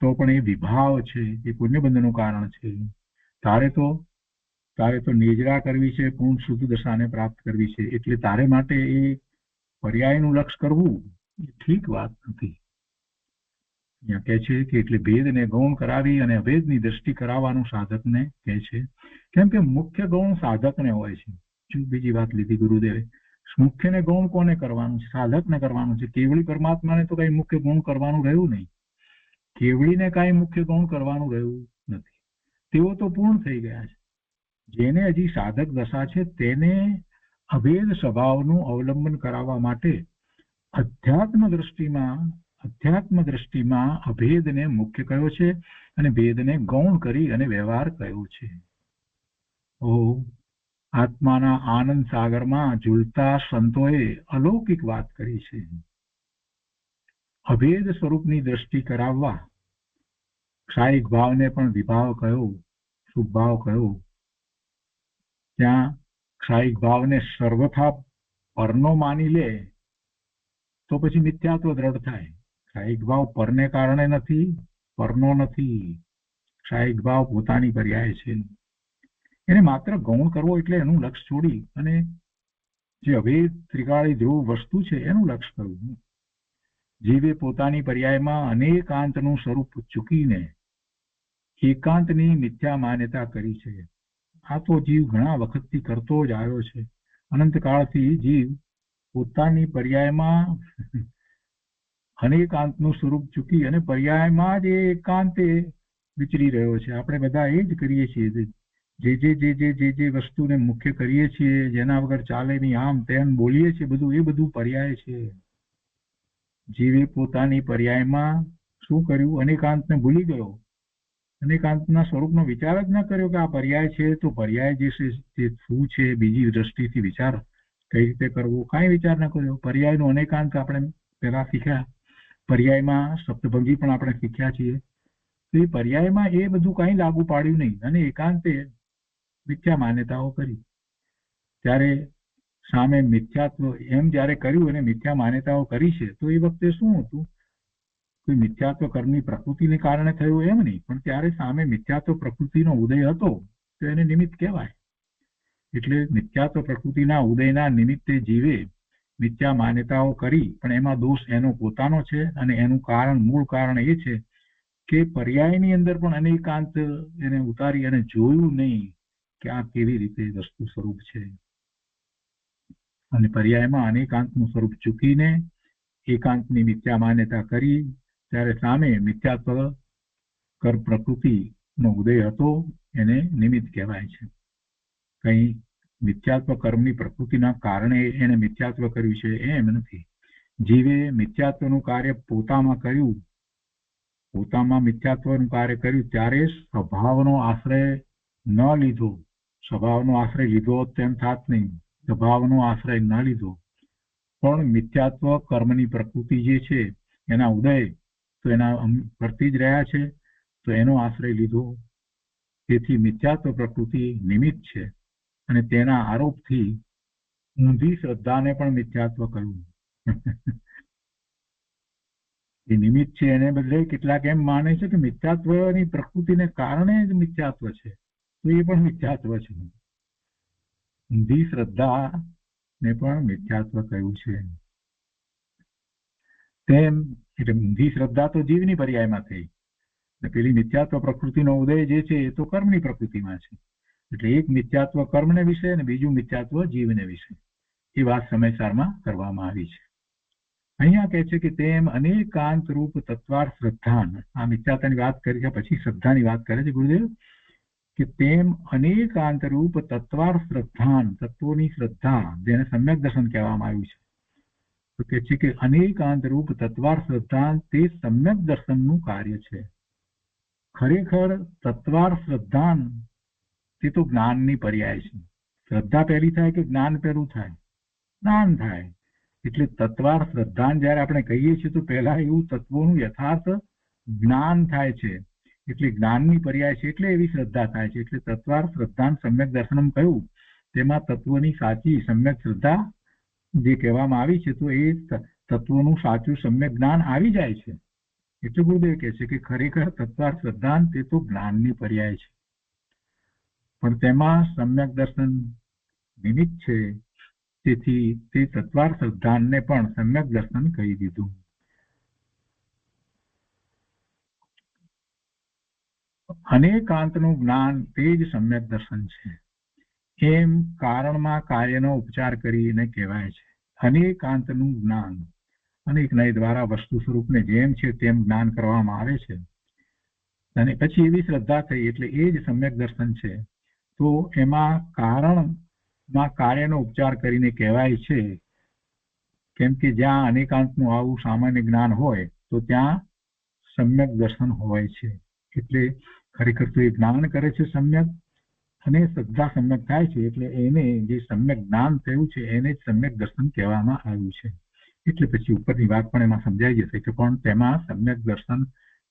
તો પણ એ વિભાવ છે, એ પુણ્યબંધનું કારણ છે. તારે તો નિજરા કરવી છે, પૂર્ણ શુદ્ધ દશાને પ્રાપ્ત કરવી છે, એટલે તારે માટે એ પર્યાયનું લક્ષ કરવું એ ઠીક વાત નથી. અહીંયા કહે છે કે એટલે ભેદને ગૌણ કરાવી અને અભેદની દ્રષ્ટિ કરાવવાનું સાધકને કહે છે. કેમ કે મુખ્ય ગૌણ સાધકને હોય છે. બીજી વાત લીધી ગુરુદેવે, મુખ્યને ગૌણ કોને કરવાનું છે? સાધકને કરવાનું છે. કેવળી પરમાત્માને તો કઈ મુખ્ય ગૌણ કરવાનું રહ્યું નહીં, કેવળીને કઈ મુખ્ય ગૌણ કરવાનું રહ્યું નથી. તેઓ તો પૂર્ણ થઈ ગયા છે. જેને હજી સાધક દશા છે તેને અભેદ સ્વભાવનું અવલંબન કરાવવા માટે અધ્યાત્મ દ્રષ્ટિમાં અભેદને મુખ્ય કયો છે અને ભેદને ગૌણ કરી અને વ્યવહાર કયો છે. આત્માના આનંદ સાગરમાં ઝૂલતા સંતોએ અલૌકિક વાત કરી છે. અભેદ સ્વરૂપની દ્રષ્ટિ કરાવવા ક્ષાયિક ભાવને પણ વિભાવ કયો, શુભ ભાવ કયો. ત્યાં ક્ષાયિક ભાવને સર્વથા પરનો માની લે તો પછી મિથ્યાત્વ દ્રઢ થાય. ક્ષાયિક ભાવ પરને કારણે નથી, પરનો નથી. ક્ષાયિક ભાવ પોતાની પર્યાય છે. એને માત્ર ગૌણ કરવો એટલે એનું લક્ષ છોડી અને જે અભેદ ત્રિકાળી ધ્રુવ વસ્તુ છે એનું લક્ષ કરવું. જીવે પોતાની પર્યાયમાં અનેકાંતનું સ્વરૂપ ચૂકીને એકાંતની મિથ્યા માન્યતા કરી છે. આ તો જીવ ઘણા વખતથી કરતો જ આવ્યો છે. અનંતકાળથી જીવ પોતાની પર્યાયમાં અનેકાંતનું સ્વરૂપ ચૂકી અને પર્યાયમાં જ એકાંતે વિચરી રહ્યો છે. આપણે બધા એ જ કરીએ છીએ. જે વસ્તુને મુખ્ય કરીએ છીએ, જેના વગર ચાલે નહીં, આમ તેમ બોલીએ છીએ, એ બધું પર્યાય છે. જીવે પોતાની પર્યાયમાં શું કર્યું? અનેકાંતને ભૂલી ગયો. અનેકાંતના સ્વરૂપનો વિચાર જ ન કર્યો કે આ પર્યાય છે, તો પર્યાય જે છે તે શું છે, બીજી દ્રષ્ટિથી વિચાર કઈ રીતે કરવો, કાંઈ વિચાર ન કર્યો. પર્યાયનો અનેકાંત આપણે પહેલા શીખ્યા, પર્યાયમાં સપ્તભંગી પણ આપણે શીખ્યા છીએ. તો એ પર્યાયમાં એ બધું કાંઈ લાગુ પાડ્યું નહીં અને એકાંતે મિથ્યા માન્યતાઓ કરી. ત્યારે સામે મિથ્યાત્વ એમ જ્યારે કર્યું અને મિથ્યા માન્યતાઓ કરી છે, તો એ વખતે શું હતું? કોઈ મિથ્યાત્વ કર્મની પ્રકૃતિને કારણે થયું એમ નહીં, પણ ત્યારે સામે મિથ્યાત્વ પ્રકૃતિનો ઉદય હતો તો એને નિમિત્ત કહેવાય. એટલે મિથ્યાત્વ પ્રકૃતિના ઉદયના નિમિત્તે જીવે મિથ્યા માન્યતાઓ કરી, પણ એમાં દોષ એનો પોતાનો છે અને એનું કારણ, મૂળ કારણ એ છે કે પર્યાયની અંદર પણ અનેકાંત એને ઉતારી અને જોયું નહીં કે આ કેવી રીતે વસ્તુ સ્વરૂપ છે. અને પર્યાયમાં અનેકાંતનું સ્વરૂપ ચૂકીને એકાંતની મિથ્યા માન્યતા કરી, ત્યારે સામે મિથ્યાત્વ કર પ્રકૃતિનો ઉદય હતો, એને નિમિત્ત કહેવાય છે. કઈ મિથ્યાત્વ કર્મની પ્રકૃતિના કારણે એને મિથ્યાત્વ કર્યું છે એમ નથી. જીવે મિથ્યાત્વનું કાર્ય પોતામાં કર્યું, પોતામાં મિથ્યાત્વનું કાર્ય કર્યું ત્યારે સ્વભાવનો આશ્રય ન લીધો. સ્વભાવનો આશ્રય લીધો તેમ થાત નહીં, સ્વભાવનો આશ્રય ન લીધો, પણ મિથ્યાત્વ કર્મની પ્રકૃતિ જે છે એના ઉદય તો એના કરતી જ રહ્યા છે, તો એનો આશ્રય લીધો. તેથી મિથ્યાત્વ પ્રકૃતિ નિમિત્ત છે અને તેના આરોપથી ઊંધી શ્રદ્ધાને પણ મિથ્યાત્વ કહ્યું. એ નિમિત્ત છે એને બદલે કેટલાક એમ માને છે કે મિથ્યાત્વની પ્રકૃતિને કારણે જ મિથ્યાત્વ છે, તો એ પણ મિથ્યાત્વ છે. ઊંધી શ્રદ્ધાને પણ મિથ્યાત્વ કહ્યું છે. તેમ એટલે ઊંધી શ્રદ્ધા તો જીવની પર્યાયમાં થઈ, પેલી મિથ્યાત્વ પ્રકૃતિનો ઉદય જે છે એ તો કર્મની પ્રકૃતિમાં છે. એટલે એક મિથ્યાત્વ કર્મને વિશે અને બીજું મિથ્યાત્વ જીવને વિશે એ વાત સમયસારમાં કરવામાં આવી છે. અહીંયા કહે છે કે તેમ અનેકાંત રૂપ તત્વાર શ્રદ્ધા, આ મિથ્યાત્વની વાત કરી છે, પછી શ્રદ્ધાની વાત કરે છે ગુરુદેવ કે તેમ અનેકાંત રૂપ તત્વાર શ્રદ્ધાન, તત્વોની શ્રદ્ધા, જેને સમ્યક દર્શન કહેવામાં આવ્યું છે, તો કે છે કે અનેકાંત રૂપ તત્વાર શ્રદ્ધાન તે સમ્યક દર્શનનું કાર્ય છે. ખરેખર તત્વાર શ્રદ્ધાન તે તો જ્ઞાનની પર્યાય છે. શ્રદ્ધા પહેલી થાય કે જ્ઞાન પહેલું થાય? જ્ઞાન થાય. એટલે તત્વાર શ્રદ્ધાન જયારે આપણે કહીએ છીએ તો પહેલા એવું તત્વોનું યથાર્થ જ્ઞાન થાય છે, એટલે જ્ઞાનની પર્યાય છે, એટલે એવી શ્રદ્ધા થાય છે. એટલે તત્વાર શ્રદ્ધાન સમ્યક દર્શનમ કહ્યું, તેમાં તત્વની સાચી સમ્યક શ્રદ્ધા જે કહેવામાં આવી છે, તો એ તત્વોનું સાચું સમ્યક જ્ઞાન આવી જાય છે. એટલે ગુરુદેવ કહે છે કે ખરેખર તત્વાર શ્રદ્ધાન તે તો જ્ઞાનની પર્યાય છે, પણ તેમાં સમ્યક દર્શન નિમિત્ત છે, તેથી તે તત્વાર શ્રદ્ધાનને પણ સમ્યક દર્શન કહી દીધું. અનેકાંતનું જ્ઞાન તે જ સમ્યક દર્શન છે, એમ કારણમાં કાર્યનો ઉપચાર કરીને કહેવાય છે. અનેકાંતનું જ્ઞાન, અનેક નય દ્વારા વસ્તુ સ્વરૂપને જેમ છે તેમ જ્ઞાન કરવામાં આવે છે, અને પછી એવી શ્રદ્ધા થઈ એટલે એ જ સમ્યક દર્શન છે. તો એમાં કારણમાં કાર્યનો ઉપચાર કરીને કહેવાય છે, કેમ કે જ્યાં અનેકાંતનું આવું સામાન્ય જ્ઞાન હોય તો ત્યાં સમ્યક દર્શન હોય છે. એટલે ખરેખર તો એ જ્ઞાન કરે છે સમ્યક, અને શ્રદ્ધા સમ્યક થાય છે, એટલે એને જે સમ્યક જ્ઞાન થયું છે એને જ સમ્યક દર્શન કહેવામાં આવ્યું છે. એટલે પછી ઉપરની વાત પણ એમાં સમજાઈ જશે કે પણ તેમાં સમ્યક દર્શન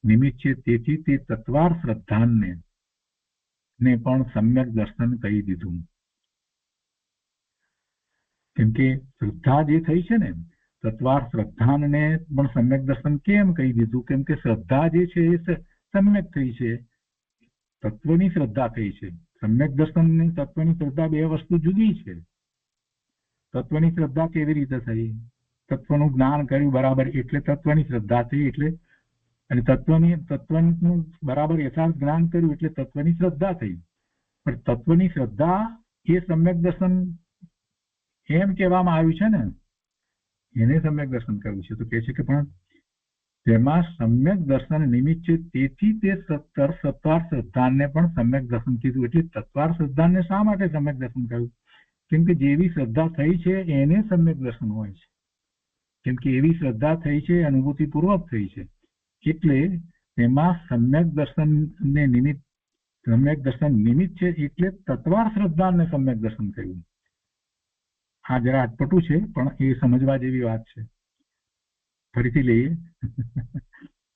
નિમિત્ત છે, તેથી તે તત્વાર શ્રદ્ધાનને પણ સમ્યક દર્શન કહી દીધું. કેમ કે શ્રદ્ધા જે થઈ છે ને, તત્વાર શ્રદ્ધાનને પણ સમ્યક દર્શન કેમ કહી દીધું? કેમ કે શ્રદ્ધા જે છે એ સમ્યક થઈ છે, તત્વની શ્રદ્ધા થઈ છે. સમ્યક દર્શન ની તત્વની શ્રદ્ધા બે વસ્તુ જુદી છે. તત્વની શ્રદ્ધા કેવી રીતે થઈ? તત્વનું જ્ઞાન કર્યું બરાબર એટલે તત્વની શ્રદ્ધા થઈ, એટલે અને તત્વનું બરાબર યથાર્થ જ્ઞાન કર્યું એટલે તત્વની શ્રદ્ધા થઈ. પણ તત્વની શ્રદ્ધા એ સમ્યક દર્શન એમ કહેવામાં આવ્યું છે ને, એને સમ્યક દર્શન કર્યું છે. તો કહે છે કે પણ તેમાં સમ્યક દર્શન નિમિત્ત છે, તેથી તે તત્વાર શ્રદ્ધાને પણ સમ્યક દર્શન કીધું. એટલે તત્વાર શ્રદ્ધાને શા માટે સમ્યક દર્શન કહ્યું? કેમ કે જેવી શ્રદ્ધા થઈ છે એને સમ્યક દર્શન હોય છે. કેમ કે એવી શ્રદ્ધા થઈ છે, અનુભૂતિપૂર્વક થઈ છે, એટલે તેમાં સમ્યક દર્શન નિમિત્ત છે, એટલે તત્વાર શ્રદ્ધાને સમ્યક દર્શન કહ્યું. આ જરા અટપટું છે, પણ એ સમજવા જેવી વાત છે. ફરીથી લઈએ,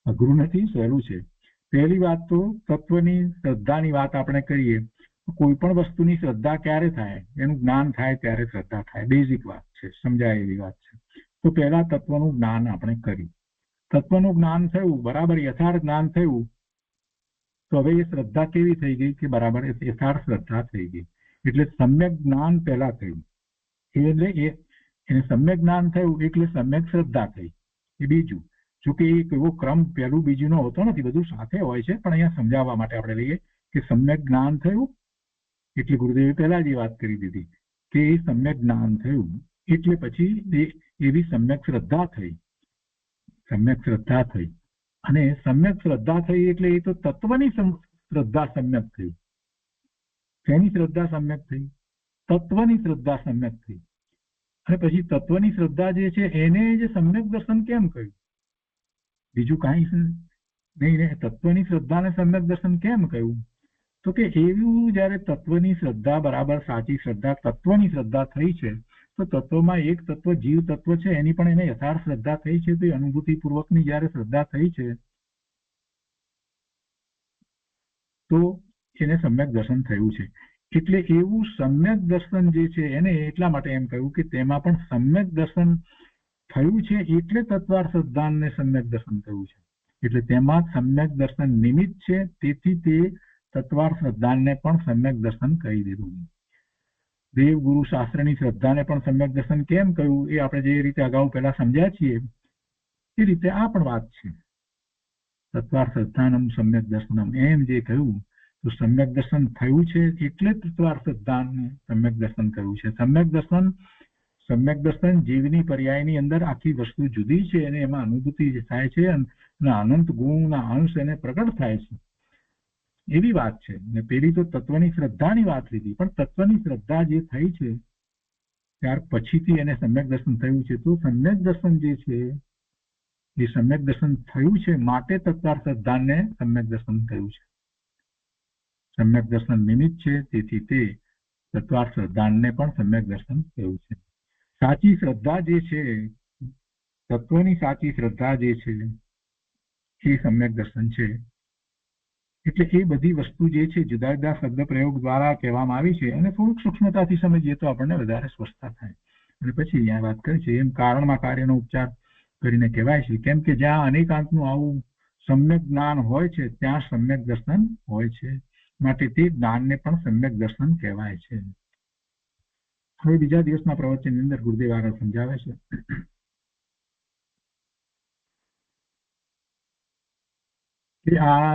અઘરું નથી, સહેલું છે. પહેલી વાત તો તત્વની શ્રદ્ધાની વાત આપણે કરીએ, કોઈ પણ વસ્તુની શ્રદ્ધા ક્યારે થાય? એનું જ્ઞાન થાય ત્યારે શ્રદ્ધા થાય. બેઝિક વાત છે, સમજાય એવી વાત છે. તો પહેલા તત્વનું જ્ઞાન આપણે કર્યું, તત્વનું જ્ઞાન થયું બરાબર, યથાર્થ જ્ઞાન થયું, તો હવે એ શ્રદ્ધા કેવી થઈ ગઈ કે બરાબર યથાર્થ શ્રદ્ધા થઈ ગઈ. એટલે સમ્યક જ્ઞાન પહેલા થયું, એટલે એને સમ્યક જ્ઞાન થયું એટલે સમ્યક શ્રદ્ધા થઈ. એ બીજું, જોકે એક એવો ક્રમ પહેલું બીજું નો હોતો નથી, બધું સાથે હોય છે, પણ અહીંયા સમજાવવા માટે આપણે લઈએ કે સમ્યક જ્ઞાન થયું એટલે ગુરુદેવે પહેલા જ એ વાત કરી દીધી કે એ સમ્યક જ્ઞાન થયું એટલે પછી એવી સમ્યક શ્રદ્ધા થઈ. સમ્યક શ્રદ્ધા થઈ, અને સમ્યક શ્રદ્ધા થઈ એટલે એ તો તત્વની શ્રદ્ધા સમ્યક થઈ. તેની શ્રદ્ધા સમ્યક થઈ, તત્વની શ્રદ્ધા સમ્યક થઈ. અને પછી તત્વની શ્રદ્ધા જે છે એને જ સમ્યક દર્શન કેમ કહ્યું? બીજું કાંઈ નહીં, તત્વની શ્રદ્ધાને સમ્યક દર્શન કેમ કહ્યું? તો કે એવું જયારે તત્વની શ્રદ્ધા બરાબર સાચી શ્રદ્ધા, તત્વની શ્રદ્ધા થઈ છે, તો તત્વમાં એક તત્વ જીવ તત્વ છે, એની પણ એને યથાર્થ શ્રદ્ધા થઈ છે. તો અનુભૂતિપૂર્વકની જયારે શ્રદ્ધા થઈ છે તો એને સમ્યક દર્શન થયું છે. એટલે એવું સમ્યક દર્શન જે છે એને એટલા માટે એમ કહ્યું કે તેમાં પણ સમ્યક દર્શન થયું છે, એટલે તત્વાર શ્રદ્ધાને સમ્યક દર્શન થયું છે. એટલે તેમાં સમ્યક દર્શન નિમિત્ત છે, તેથી તે તત્વાર શ્રદ્ધાને પણ સમ્યક દર્શન કહી દીધું. દેવગુરુ શાસ્ત્રની શ્રદ્ધાને પણ સમ્યક દર્શન કેમ કહ્યું? એ આપણે જે રીતે અગાઉ પહેલા સમજ્યા છીએ એ રીતે આ પણ વાત છે. તત્વાર શ્રદ્ધાનમ સમ્યક દર્શનમ એમ જે કહ્યું, તો સમ્યક દર્શન થયું છે એટલે તત્વાર શ્રદ્ધાને સમ્યક દર્શન કહ્યું છે. સમ્યક દર્શન જીવની પર્યાયની અંદર આખી વસ્તુ જુદી છે, અને એમાં અનુભૂતિ થાય છે, અને અનંત ગુણના અંશ એને પ્રગટ થાય છે. એવી વાત છે. ને પેલી તો તત્વની શ્રદ્ધાની વાત લીધી, પણ તત્વની શ્રદ્ધા જે થઈ છે ત્યાર પછીથી એને સમ્યક દર્શન થયું છે. તો સમ્યક દર્શન જે છે એ સમ્યક દર્શન થયું છે માટે તત્વાર્થ શ્રદ્ધાને સમ્યક દર્શન થયું છે. સમ્યક દર્શન નિમિત્ત છે, તેથી તે તત્વાર્થ શ્રદ્ધાને પણ સમ્યક દર્શન થયું છે. સાચી શ્રદ્ધા જે છે, તત્વની સાચી શ્રદ્ધા જે છે એ સમ્યક દર્શન છે. એટલે એ બધી વસ્તુ જે છે જુદા જુદા શબ્દ પ્રયોગ દ્વારા કહેવામાં આવી છે, અને થોડુંક સૂક્ષ્મતાથી સમજીએ તો આપણને વધારે સ્પષ્ટતા થાય. અને પછી અહીંયા વાત કરી છે એમ કારણમાં કાર્યનો ઉપચાર કરીને કહેવાય છે, કેમ કે જ્યાં અનેકાંતનું આવું સમ્યક જ્ઞાન હોય છે ત્યાં સમ્યક દર્શન હોય છે, માટે તે જ્ઞાનને પણ સમ્યક દર્શન કહેવાય છે. હવે બીજા દિવસના પ્રવચનની અંદર ગુરુદેવ આગળ સમજાવે છે કે આ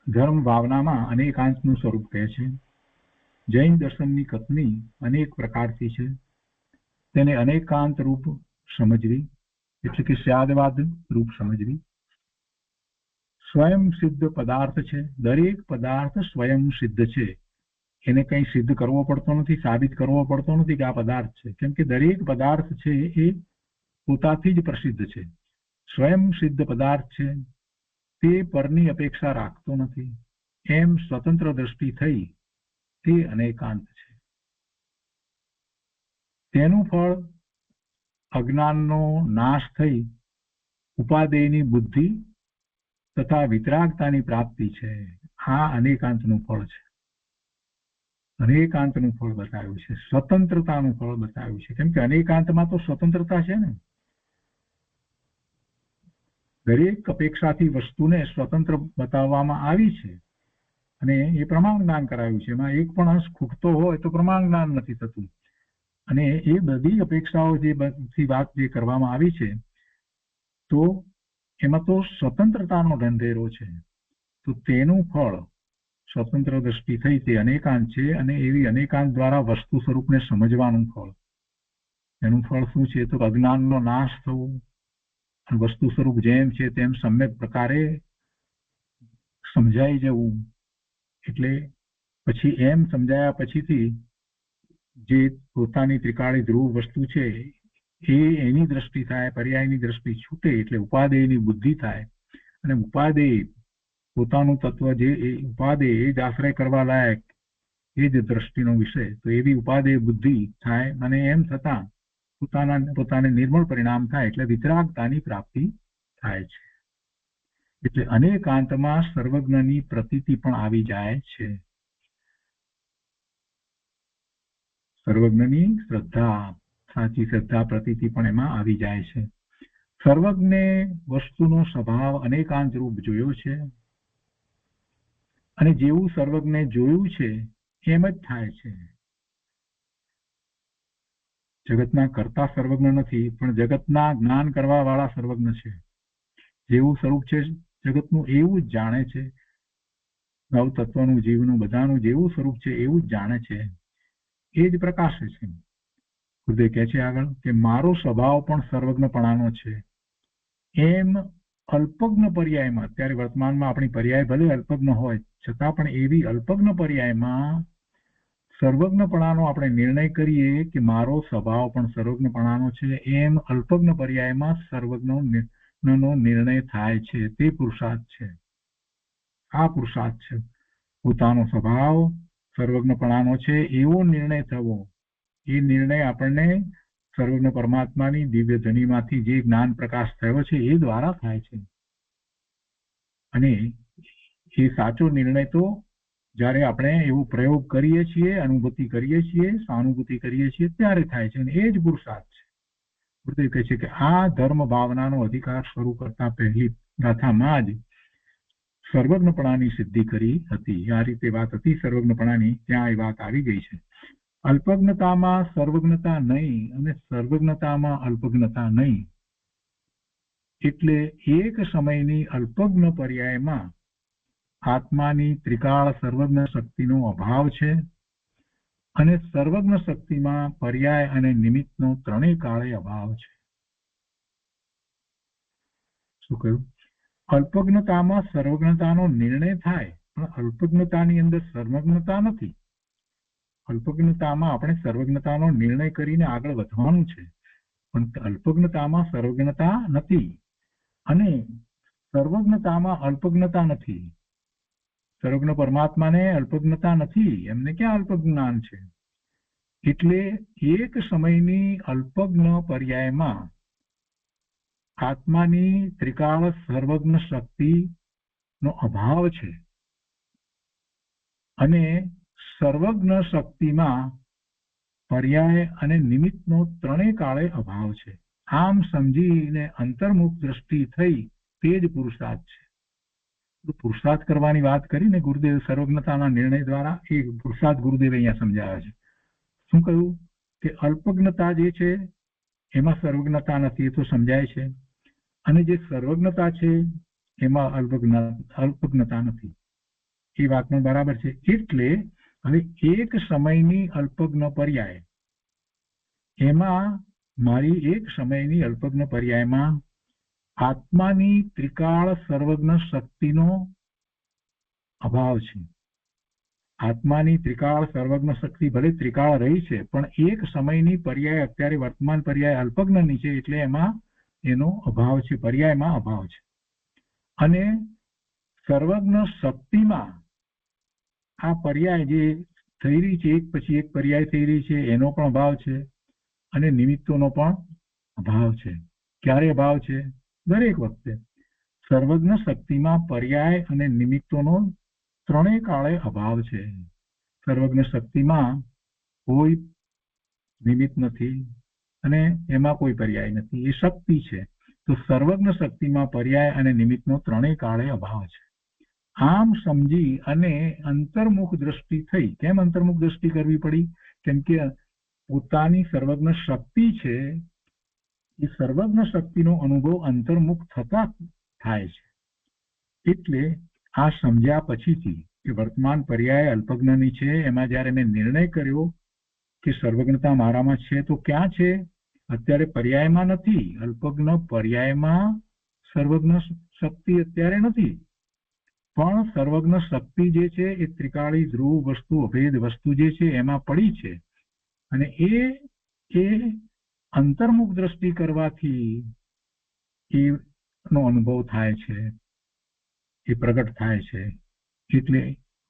ધર્મ ભાવનામાં અનેકાંતનું સ્વરૂપ કહે છે. જૈન દર્શનની કથની અનેક પ્રકારથી છે, તેને અનેકાંત રૂપ સમજવી એટલે કે સ્યાદવાદ રૂપ સમજવી. સ્વયં સિદ્ધ પદાર્થ છે, દરેક પદાર્થ સ્વયં સિદ્ધ છે, એને કંઈ સિદ્ધ કરવો પડતો નથી, સાબિત કરવો પડતો નથી કે આ પદાર્થ છે, કેમ કે દરેક પદાર્થ છે એ પોતાથી જ પ્રસિદ્ધ છે. સ્વયં સિદ્ધ પદાર્થ છે, તે પરની અપેક્ષા રાખતો નથી, એમ સ્વતંત્ર દ્રષ્ટિ થઈ તે અનેકાંત છે. તેનું ફળ અજ્ઞાનનો નાશ થઈ ઉપાદેયની બુદ્ધિ તથા વિતરાગતાની પ્રાપ્તિ છે. આ અનેકાંતનું ફળ છે. અનેકાંતનું ફળ બતાવ્યું છે, સ્વતંત્રતાનું ફળ બતાવ્યું છે, કેમ કે અનેકાંતમાં તો સ્વતંત્રતા છે ને. દરેક અપેક્ષાથી વસ્તુને સ્વતંત્ર બતાવવામાં આવી છે, અને એ પ્રમાણ જ્ઞાન કરાયું છે. એમાં એક પણ અંશ ખૂટતો હોય તો પ્રમાણ જ્ઞાન નથી થતું. અને એ બધી અપેક્ષાઓ જે બધી વાત જે કરવામાં આવી છે, તો એમાં તો સ્વતંત્રતાનો ઢંઢેરો છે. તો તેનું ફળ સ્વતંત્ર દ્રષ્ટિ થઈ તે અનેકાંત છે, અને એવી અનેકાંત દ્વારા વસ્તુ સ્વરૂપને સમજવાનું ફળ. એનું ફળ શું છે? તો અજ્ઞાનનો નાશ થવો, વસ્તુ સ્વરૂપ જેમ છે તેમ સમ્યક પ્રકારે સમજાઈ જવું. એટલે પછી એમ સમજાયા પછીથી જે પોતાની ત્રિકાળી ધ્રુવ વસ્તુ છે એ એની દ્રષ્ટિ થાય, પર્યાયની દ્રષ્ટિ છૂટે એટલે ઉપાદેયની બુદ્ધિ થાય. અને ઉપાદેય પોતાનું તત્વ જે ઉપાદેય એ જ આશ્રય કરવા લાયક, એ જ દ્રષ્ટિનો વિષય. તો એવી ઉપાદેય બુદ્ધિ થાય, અને એમ થતાં પોતાને નિર્મળ પરિણામ થાય એટલે વિતરાગતાની પ્રાપ્તિ થાય છે. એટલે અનેકાંતમાં સર્વજ્ઞની પ્રતીતિ પણ આવી જાય છે. સર્વજ્ઞની શ્રદ્ધા, સાચી શ્રદ્ધા પ્રતીતિ પણ એમાં આવી જાય છે. સર્વજ્ઞે વસ્તુનો સ્વભાવ અનેકાંત રૂપ જોયો છે, અને જેવું સર્વજ્ઞે જોયું છે એમ જ થાય છે. જગતના કરતા સર્વજ્ઞ નથી, પણ જગતના જ્ઞાન કરવા વાળા સર્વજ્ઞ છે. જેવું સ્વરૂપ છે જગતનું એવું જ જાણે છે. નવ તત્વનું, જીવનું, બધાનું જેવું સ્વરૂપ છે એવું જ જાણે છે, એ જ પ્રકાશે છે. ગુરુદેવ કહે છે આગળ કે મારો સ્વભાવ પણ સર્વજ્ઞપણાનો છે. એમ અલ્પજ્ઞ પર્યાયમાં, અત્યારે વર્તમાનમાં આપણી પર્યાય ભલે અલ્પજ્ઞ હોય છતાં પણ એવી અલ્પજ્ઞ પર્યાયમાં સર્વજ્ઞપણાનો આપણે નિર્ણય કરીએ કે મારો સ્વભાવ પણ સર્વજ્ઞપણાનો છે, એમ અલ્પજ્ઞ પર્યાયમાં સર્વજ્ઞનો નિર્ણય થાય છે. તે પુરુષાર્થ છે. આ પુરુષાર્થ છે. પોતાનો સ્વભાવ સર્વજ્ઞપણાનો છે એવો નિર્ણય થવો. એ નિર્ણય આપણને સર્વજ્ઞ પરમાત્માની દિવ્ય ધ્વનિમાંથી જે જ્ઞાન પ્રકાશ થયો છે એ દ્વારા થાય છે. અને એ સાચો નિર્ણય તો જ્યારે આપણે એવો પ્રયોગ કરીએ છીએ, અનુભૂતિ કરીએ છીએ, સહાનુભૂતિ કરીએ છીએ ત્યારે થાય છે, અને એ જ પુરુષાર્થ છે. ગુરુદેવ કહે છે કે આ ધર્મ ભાવનાનો અધિકાર શરૂ કરતા પહેલી ગાથામાં જ સર્વજ્ઞપણાની સિદ્ધિ કરી હતી. આ રીતે વાત હતી સર્વજ્ઞપણાની, ત્યાં એ વાત આવી ગઈ છે. અલ્પજ્ઞતામાં સર્વજ્ઞતા નહીં અને સર્વજ્ઞતામાં અલ્પજ્ઞતા નહીં, એટલે એક સમયની અલ્પજ્ઞ પર્યાયમાં આત્માની ત્રિકાળ સર્વજ્ઞ શક્તિનો અભાવ છે, અને સર્વજ્ઞ શક્તિમાં પર્યાય અને નિમિત્તનો ત્રણેય કાળે અભાવ છે. શું કહ્યું? અલ્પજ્ઞતામાં સર્વજ્ઞતાનો નિર્ણય થાય પણ અલ્પજ્ઞતાની અંદર સર્વજ્ઞતા નથી. અલ્પજ્ઞતામાં આપણે સર્વજ્ઞતાનો નિર્ણય કરીને આગળ વધવાનું છે, પણ અલ્પજ્ઞતામાં સર્વજ્ઞતા નથી અને સર્વજ્ઞતામાં અલ્પજ્ઞતા નથી. સર્વજ્ઞ પરમાત્માને અલ્પજ્ઞતા નથી, એમને ક્યાં અલ્પજ્ઞાન છે? એટલે એક સમયની અલ્પજ્ઞ પર્યાયમાં આત્માની ત્રિકાળ સર્વજ્ઞ શક્તિનો અભાવ છે અને સર્વજ્ઞ શક્તિમાં પર્યાય અને નિમિત્તનો ત્રણેય કાળે અભાવ છે. આમ સમજીને અંતર્મુખ દ્રષ્ટિ થઈ તે જ પુરુષાર્થ છે. પુરુષાર્થ કરવાની વાત કરીને ગુરુદેવ સર્વજ્ઞતાના નિર્ણય દ્વારા એ પુરુષાર્થ ગુરુદેવ અહીંયા સમજાવે છે. શું કહ્યું કે અલ્પજ્ઞતા જે છે એમાં સર્વજ્ઞતા નથી, એ તો સમજાય છે, અને જે સર્વજ્ઞતા છે એમાં અલ્પજ્ઞતા નથી, એ વાત પણ બરાબર છે. એટલે હવે એક સમયની અલ્પજ્ઞ પર્યાય, એમાં મારી એક સમયની અલ્પજ્ઞ પર્યાયમાં આત્માની ત્રિકાળ સર્વજ્ઞ શક્તિનો અભાવ છે. આત્માની ત્રિકાળ સર્વજ્ઞ શક્તિ ભલે ત્રિકાળ રહી છે, પણ એક સમયની પર્યાય અત્યારે વર્તમાન પર્યાય અલ્પજ્ઞની છે, એટલે એમાં એનો અભાવ છે, પર્યાયમાં અભાવ છે. અને સર્વજ્ઞ શક્તિમાં આ પર્યાય જે થઈ રહી છે, એક પછી એક પર્યાય થઈ રહી છે, એનો પણ અભાવ છે અને નિમિત્તોનો પણ અભાવ છે. ક્યારે અભાવ છે? દરેક વખતે. સર્વજ્ઞ શક્તિમાં પર્યાય અને નિમિત્તોનો ત્રણેય કાળે અભાવ છે. સર્વજ્ઞ શક્તિમાં કોઈ નિમિત્ત નથી અને એમાં કોઈ પર્યાય નથી, એ શક્તિ છે. તો સર્વજ્ઞ શક્તિમાં પર્યાય અને નિમિત્તનો ત્રણેય કાળે અભાવ છે. આમ સમજી અને અંતર્મુખ દ્રષ્ટિ થઈ. કેમ અંતર્મુખ દ્રષ્ટિ કરવી પડી? કેમ કે પોતાની સર્વજ્ઞ શક્તિ છે, એ સર્વજ્ઞ શક્તિનો અનુભવ અંતર્મુખ થતા થાય છે. એટલે આ સમજ્યા પછીથી કે વર્તમાન પર્યાય અલ્પજ્ઞની છે, એમાં જયારે મેં નિર્ણય કર્યો કે સર્વજ્ઞતા મારામાં છે, તો ક્યાં છે? અત્યારે પર્યાયમાં નથી. અલ્પજ્ઞ પર્યાયમાં સર્વજ્ઞ શક્તિ અત્યારે નથી, પણ સર્વજ્ઞ શક્તિ જે છે એ ત્રિકાળી ધ્રુવ વસ્તુ, અભેદ વસ્તુ જે છે એમાં પડી છે. અને એ અંતર્મુખ દ્રષ્ટિ કરવાથી એનો અનુભવ થાય છે, એ પ્રગટ થાય છે. એટલે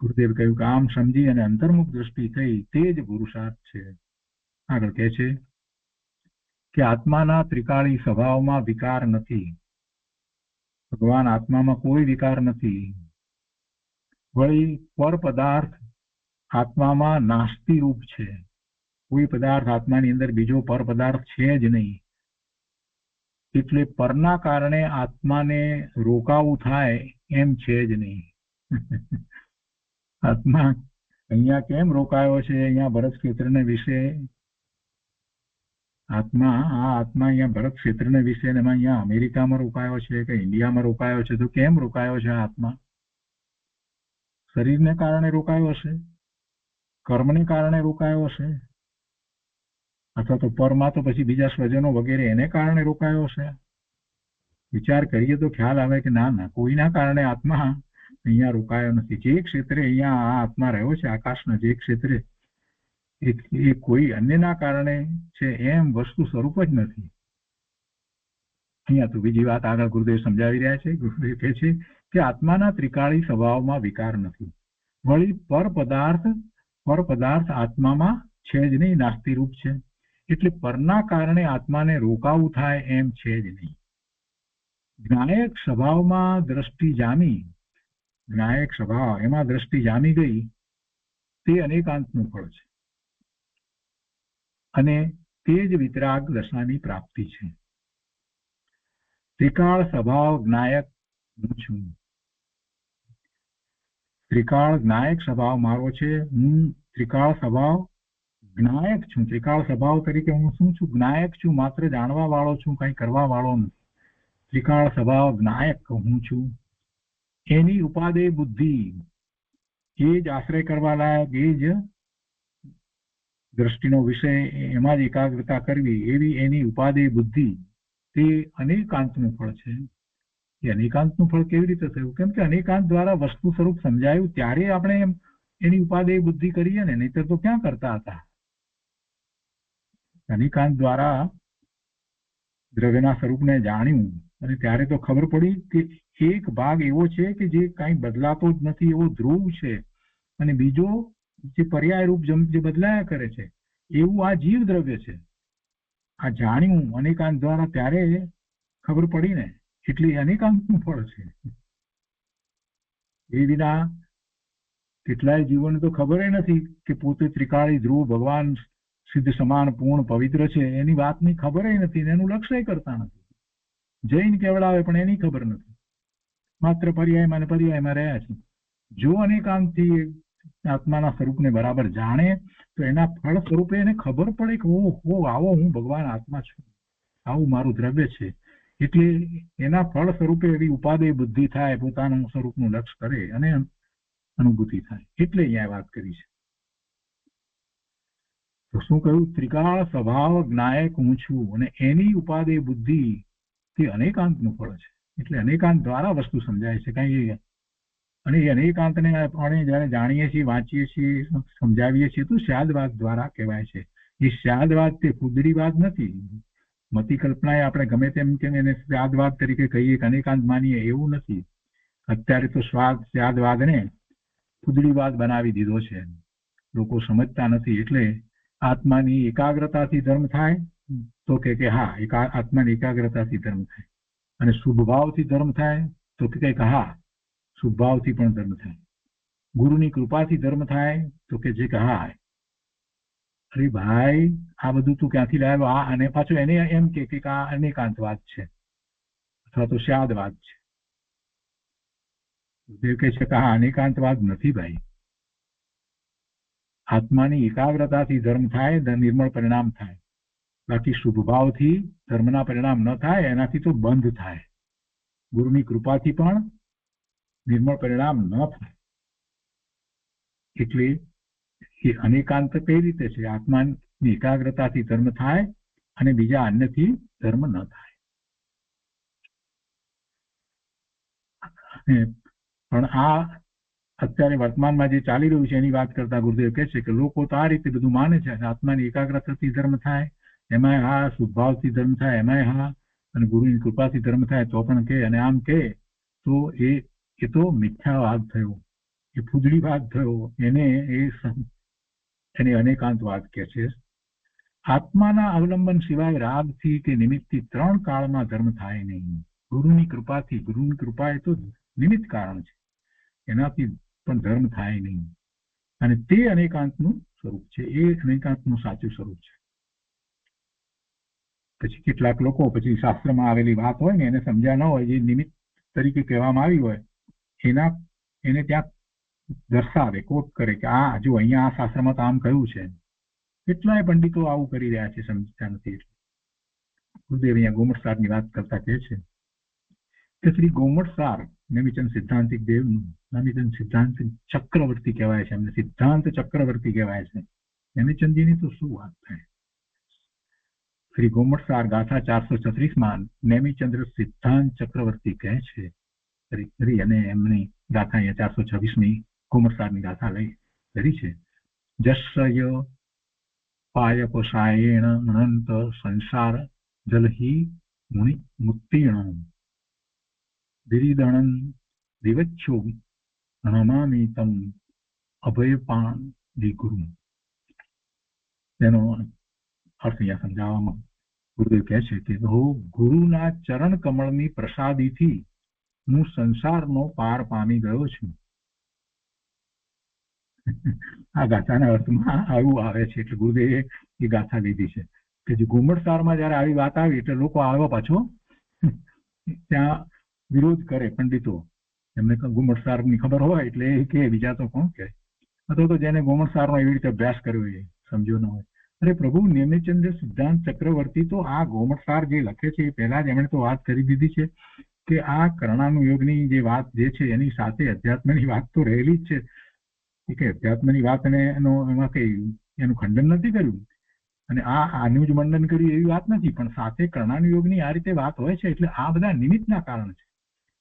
ગુરુદેવ કહ્યું કે આમ સમજી અને અંતર્મુખ દ્રષ્ટિ થઈ તે જ પુરુષાર્થ છે. આગળ કહે છે કે આત્માના ત્રિકાળી સ્વભાવમાં વિકાર નથી. ભગવાન આત્મામાં કોઈ વિકાર નથી. વળી પર પદાર્થ આત્મામાં નાસ્તિ રૂપ છે. કોઈ પદાર્થ આત્માની અંદર બીજો પર પદાર્થ છે જ નહીં. એટલે પરના કારણે આત્માને રોકાવું થાય એમ છે જ નહીં. આત્મા અહીંયા કેમ રોકાયો છે? અહીંયા ભરત ક્ષેત્રને વિશે આત્મા અહીંયા ભરત ક્ષેત્રને વિશે એમાં અહીંયા અમેરિકામાં રોકાયો છે કે ઇન્ડિયામાં રોકાયો છે? તો કેમ રોકાયો છે આત્મા? શરીરને કારણે રોકાયો હશે, કર્મને કારણે રોકાયો હશે, અથવા તો પરમાં તો પછી બીજા સ્વજનો વગેરે એને કારણે રોકાયો હશે. વિચાર કરીએ તો ખ્યાલ આવે કે ના, કોઈના કારણે આત્મા અહીંયા રોકાયો નથી. જે ક્ષેત્રે અહીંયા આ આત્મા રહ્યો છે, આકાશના જે ક્ષેત્રે, એ કોઈ અન્યના કારણે છે એમ વસ્તુ સ્વરૂપ જ નથી. અહીંયા તો બીજી વાત આગળ ગુરુદેવ સમજાવી રહ્યા છે. ગુરુદેવ કહે છે કે આત્માના ત્રિકાળી સ્વભાવમાં વિકાર નથી. વળી પર પદાર્થ આત્મામાં છે જ નહીં, નાસ્તિ રૂપ છે. એટલે પરના કારણે આત્માને રોકાવું થાય એમ છે જ નહીં. જ્ઞાયક સ્વભાવમાં દ્રષ્ટિ જામી, જ્ઞાયક સ્વભાવ એમાં દ્રષ્ટિ જામી ગઈ, તે અનેકાંતનું ફળ છે અને તે જ વિતરાગ દશાની પ્રાપ્તિ છે. ત્રિકાળ સ્વભાવ જ્ઞાયક હું છું. ત્રિકાળ જ્ઞાયક સ્વભાવ મારો છે. હું ત્રિકાળ સ્વભાવ જ્ઞાયક છું. ત્રિકાળ સ્વભાવ તરીકે હું શું છું? જ્ઞાયક છું. માત્ર જાણવા વાળો છું, કંઈ કરવા વાળો નથી. ત્રિકાળ સ્વભાવ જ્ઞાયક હું છું. એની ઉપાદેય બુદ્ધિ, એ જ આશ્રય કરવા લાયક, એ જ દ્રષ્ટિનો વિષય, એમાં જ એકાગ્રતા કરવી, એવી એની ઉપાદેય બુદ્ધિ, તે અનેકાંતનું ફળ છે. એ અનેકાંતનું ફળ કેવી રીતે થયું? કેમ કે અનેકાંત દ્વારા વસ્તુ સ્વરૂપ સમજાયું ત્યારે આપણે એની ઉપાદેય બુદ્ધિ કરીએ ને, નહીતર તો ક્યાં કરતા હતા? અનેકાંત દ્વારા દ્રવ્યના સ્વરૂપને જાણ્યું અને ત્યારે તો ખબર પડી કે એક ભાગ એવો છે કે જે કાંઈ બદલાતો જ નથી, એવો ધ્રુવ છે, અને બીજો જે પર્યાય રૂપ જે બદલાયા કરે છે એવું આ જીવ દ્રવ્ય છે. આ જાણ્યું અનેકાંત દ્વારા ત્યારે ખબર પડી ને, એટલે અનેકાંતનું ફળ છે. એ વિના કેટલાય જીવોને તો ખબર નથી કે પોતે ત્રિકાળી ધ્રુવ ભગવાન સિદ્ધ સમાન પૂર્ણ પવિત્ર છે, એની વાતની ખબર નથી, એનું લક્ષ્ય કરતા નથી. જૈન કેવડાવે પણ એની ખબર નથી, માત્ર પર્યાયમાં રહ્યા છે. જો અનેકાંતથી આત્માના સ્વરૂપને બરાબર જાણે તો એના ફળ સ્વરૂપે એને ખબર પડે કે ઓહો, આવો હું ભગવાન આત્મા છું, આવું મારું દ્રવ્ય છે. એટલે એના ફળ સ્વરૂપે એવી ઉપાદેય બુદ્ધિ થાય, પોતાનું સ્વરૂપનું લક્ષ્ય કરે અને અનુભૂતિ થાય. એટલે અહીંયા વાત કરી છે. તો શું કહ્યું? ત્રિકાળ સ્વભાવ જ્ઞાયક હું છું, અને એની ઉપાદેય બુદ્ધિ તે અનેકાંતનું ફળ છે. એટલે અનેકાંત દ્વારા વસ્તુ સમજાય છે. કઈ અને એ અનેકાંતને આપણે જયારે જાણીએ છીએ, વાંચીએ છીએ, સમજાવીએ છીએ તો સ્યાદવાદ દ્વારા કહેવાય છે. એ સ્યાદવાદ તે કુદરીવાદ નથી. મતિ કલ્પનાએ આપણે ગમે તેમ કે એને સ્યાદવાદ તરીકે કહીએ કે અનેકાંત માનીએ એવું નથી. અત્યારે તો સ્યાદવાદને કુદરીવાદ બનાવી દીધો છે. લોકો સમજતા નથી. એટલે આત્માની એકાગ્રતાથી ધર્મ થાય તો કે હા, આત્માની એકાગ્રતાથી ધર્મ થાય, અને શુભ ભાવથી ધર્મ થાય તો કે હા, શુભ ભાવથી પણ ધર્મ થાય. ગુરુની કૃપાથી ધર્મ થાય તો કે જે હા, અરે ભાઈ આ બધું તું ક્યાંથી લાવ્યો? આ અને પાછું એને એમ કે આ અનેકાંતવાદ છે અથવા તો સ્યાદવાદ છે. દેવ કહે છે કે હા, અનેકાંતવાદ નથી ભાઈ. આત્માની એકાગ્રતાથી ધર્મ થાય, નિર્મળ પરિણામ થાય. બાકી શુભ ભાવથી ધર્મના પરિણામ ન થાય, એનાથી તો બંધ થાય. ગુરુની કૃપાથી પણ નિર્મળ પરિણામ ન થાય. એટલે એ અનેકાંત કઈ રીતે છે? આત્માની એકાગ્રતાથી ધર્મ થાય અને બીજા અન્યથી ધર્મ ન થાય. પણ આ અત્યારે વર્તમાનમાં જે ચાલી રહ્યું છે એની વાત કરતા ગુરુદેવ કહે છે કે લોકો તો આ રીતે બધું માને છે. આત્માની એકાગ્રતાથી ધર્મ થાય, એમાંય હા, શુભભાવથી ધર્મ થાય, એમાંય હા, અને ગુરુની કૃપાથી ધર્મ થાય તો પણ કે, અને આમ કે તો એ તો મિથ્યાવાદ થયો, એ ફૂદડીવાદ થયો. એને અનેકાંતવાદ કે છે. આત્માના અવલંબન સિવાય રાગથી કે નિમિત્તથી 3 કાળમાં ધર્મ થાય નહીં. ગુરુની કૃપા એ તો નિમિત્ત કારણ છે, એનાથી પણ ધર્મ થાય નહીં. અને તે અનેકાંતનું સ્વરૂપ છે. એ અનેકાંતનું સાચું સ્વરૂપ છે. પછી કેટલાક લોકો પછી શાસ્ત્રમાં આવેલી વાત હોય ને એને સમજ્યા ન હોય, જે નિમિત્ત તરીકે કહેવામાં આવી હોય એને ત્યાં દર્શાવે, કોટ કરે કે આ જો અહીંયા આ શાસ્ત્રમાં તો આમ કહ્યું છે. કેટલાય પંડિતો આવું કરી રહ્યા છે, સમજતા નથી. ગુરુદેવ અહીંયા ગોમટસારની વાત કરતા કહે છે કે શ્રી ગોમટસાર નેમિચંદ સિદ્ધાંતિક દેવનું, નેમિચંદ સિદ્ધાંત ચક્રવર્તી કહેવાય છે, એમને સિદ્ધાંત ચક્રવર્તી કહેવાય છે. નેમિચંદજીની તો શું વાત થાય. શ્રી ગોમટસાર ગાથા 436માં નેમિચંદ્ર સિદ્ધાંત ચક્રવર્તી કહે છે, અને એમની ગાથા અહીંયા 426મી ગોમટસારની ગાથા લઈ કરી છે. જસ્ય પાયપસાયેણ અનંત સંસાર જલહી મુનિ મુક્તિણ દિરિદણન દિવચ્છો નમામિ તમ અભયપાન દિગુરુ. તેનો અર્થ અહીંયા સમજાવવામાં ગુરુદેવ કહે છે કે ગુરુના ચરણ કમળની પ્રસાદીથી હું સંસારનો પાર પામી ગયો છું. આ ગાથાના અર્થમાં આવું આવે છે. એટલે ગુરુદેવે એ ગાથા લીધી છે કે જે ગોમટસારમાં જયારે આવી વાત આવી એટલે લોકો આવ્યા પાછો ત્યાં વિરોધ કરે. પંડિતો એમને ગોમટસારની ખબર હોય એટલે એ કે બીજા તો કોણ કહે, અથવા તો જેને ગોમટસારનો એવી રીતે અભ્યાસ કર્યો એ સમજ્યો ન હોય. અરે પ્રભુ, નેમિચંદ્ર સિદ્ધાંત ચક્રવર્તી તો આ ગોમટસાર જે લખે છે એ પહેલા જ એમણે તો વાત કરી દીધી છે કે આ કર્ણાનુયોગની જે વાત જે છે એની સાથે અધ્યાત્મની વાત તો રહેલી જ છે. કે અધ્યાત્મની વાત એમાં કઈ એનું ખંડન નથી કર્યું અને આનું જ મંડન કર્યું એવી વાત નથી, પણ સાથે કર્ણાનુયોગની આ રીતે વાત હોય છે. એટલે આ બધા નિમિત્તના કારણ છે.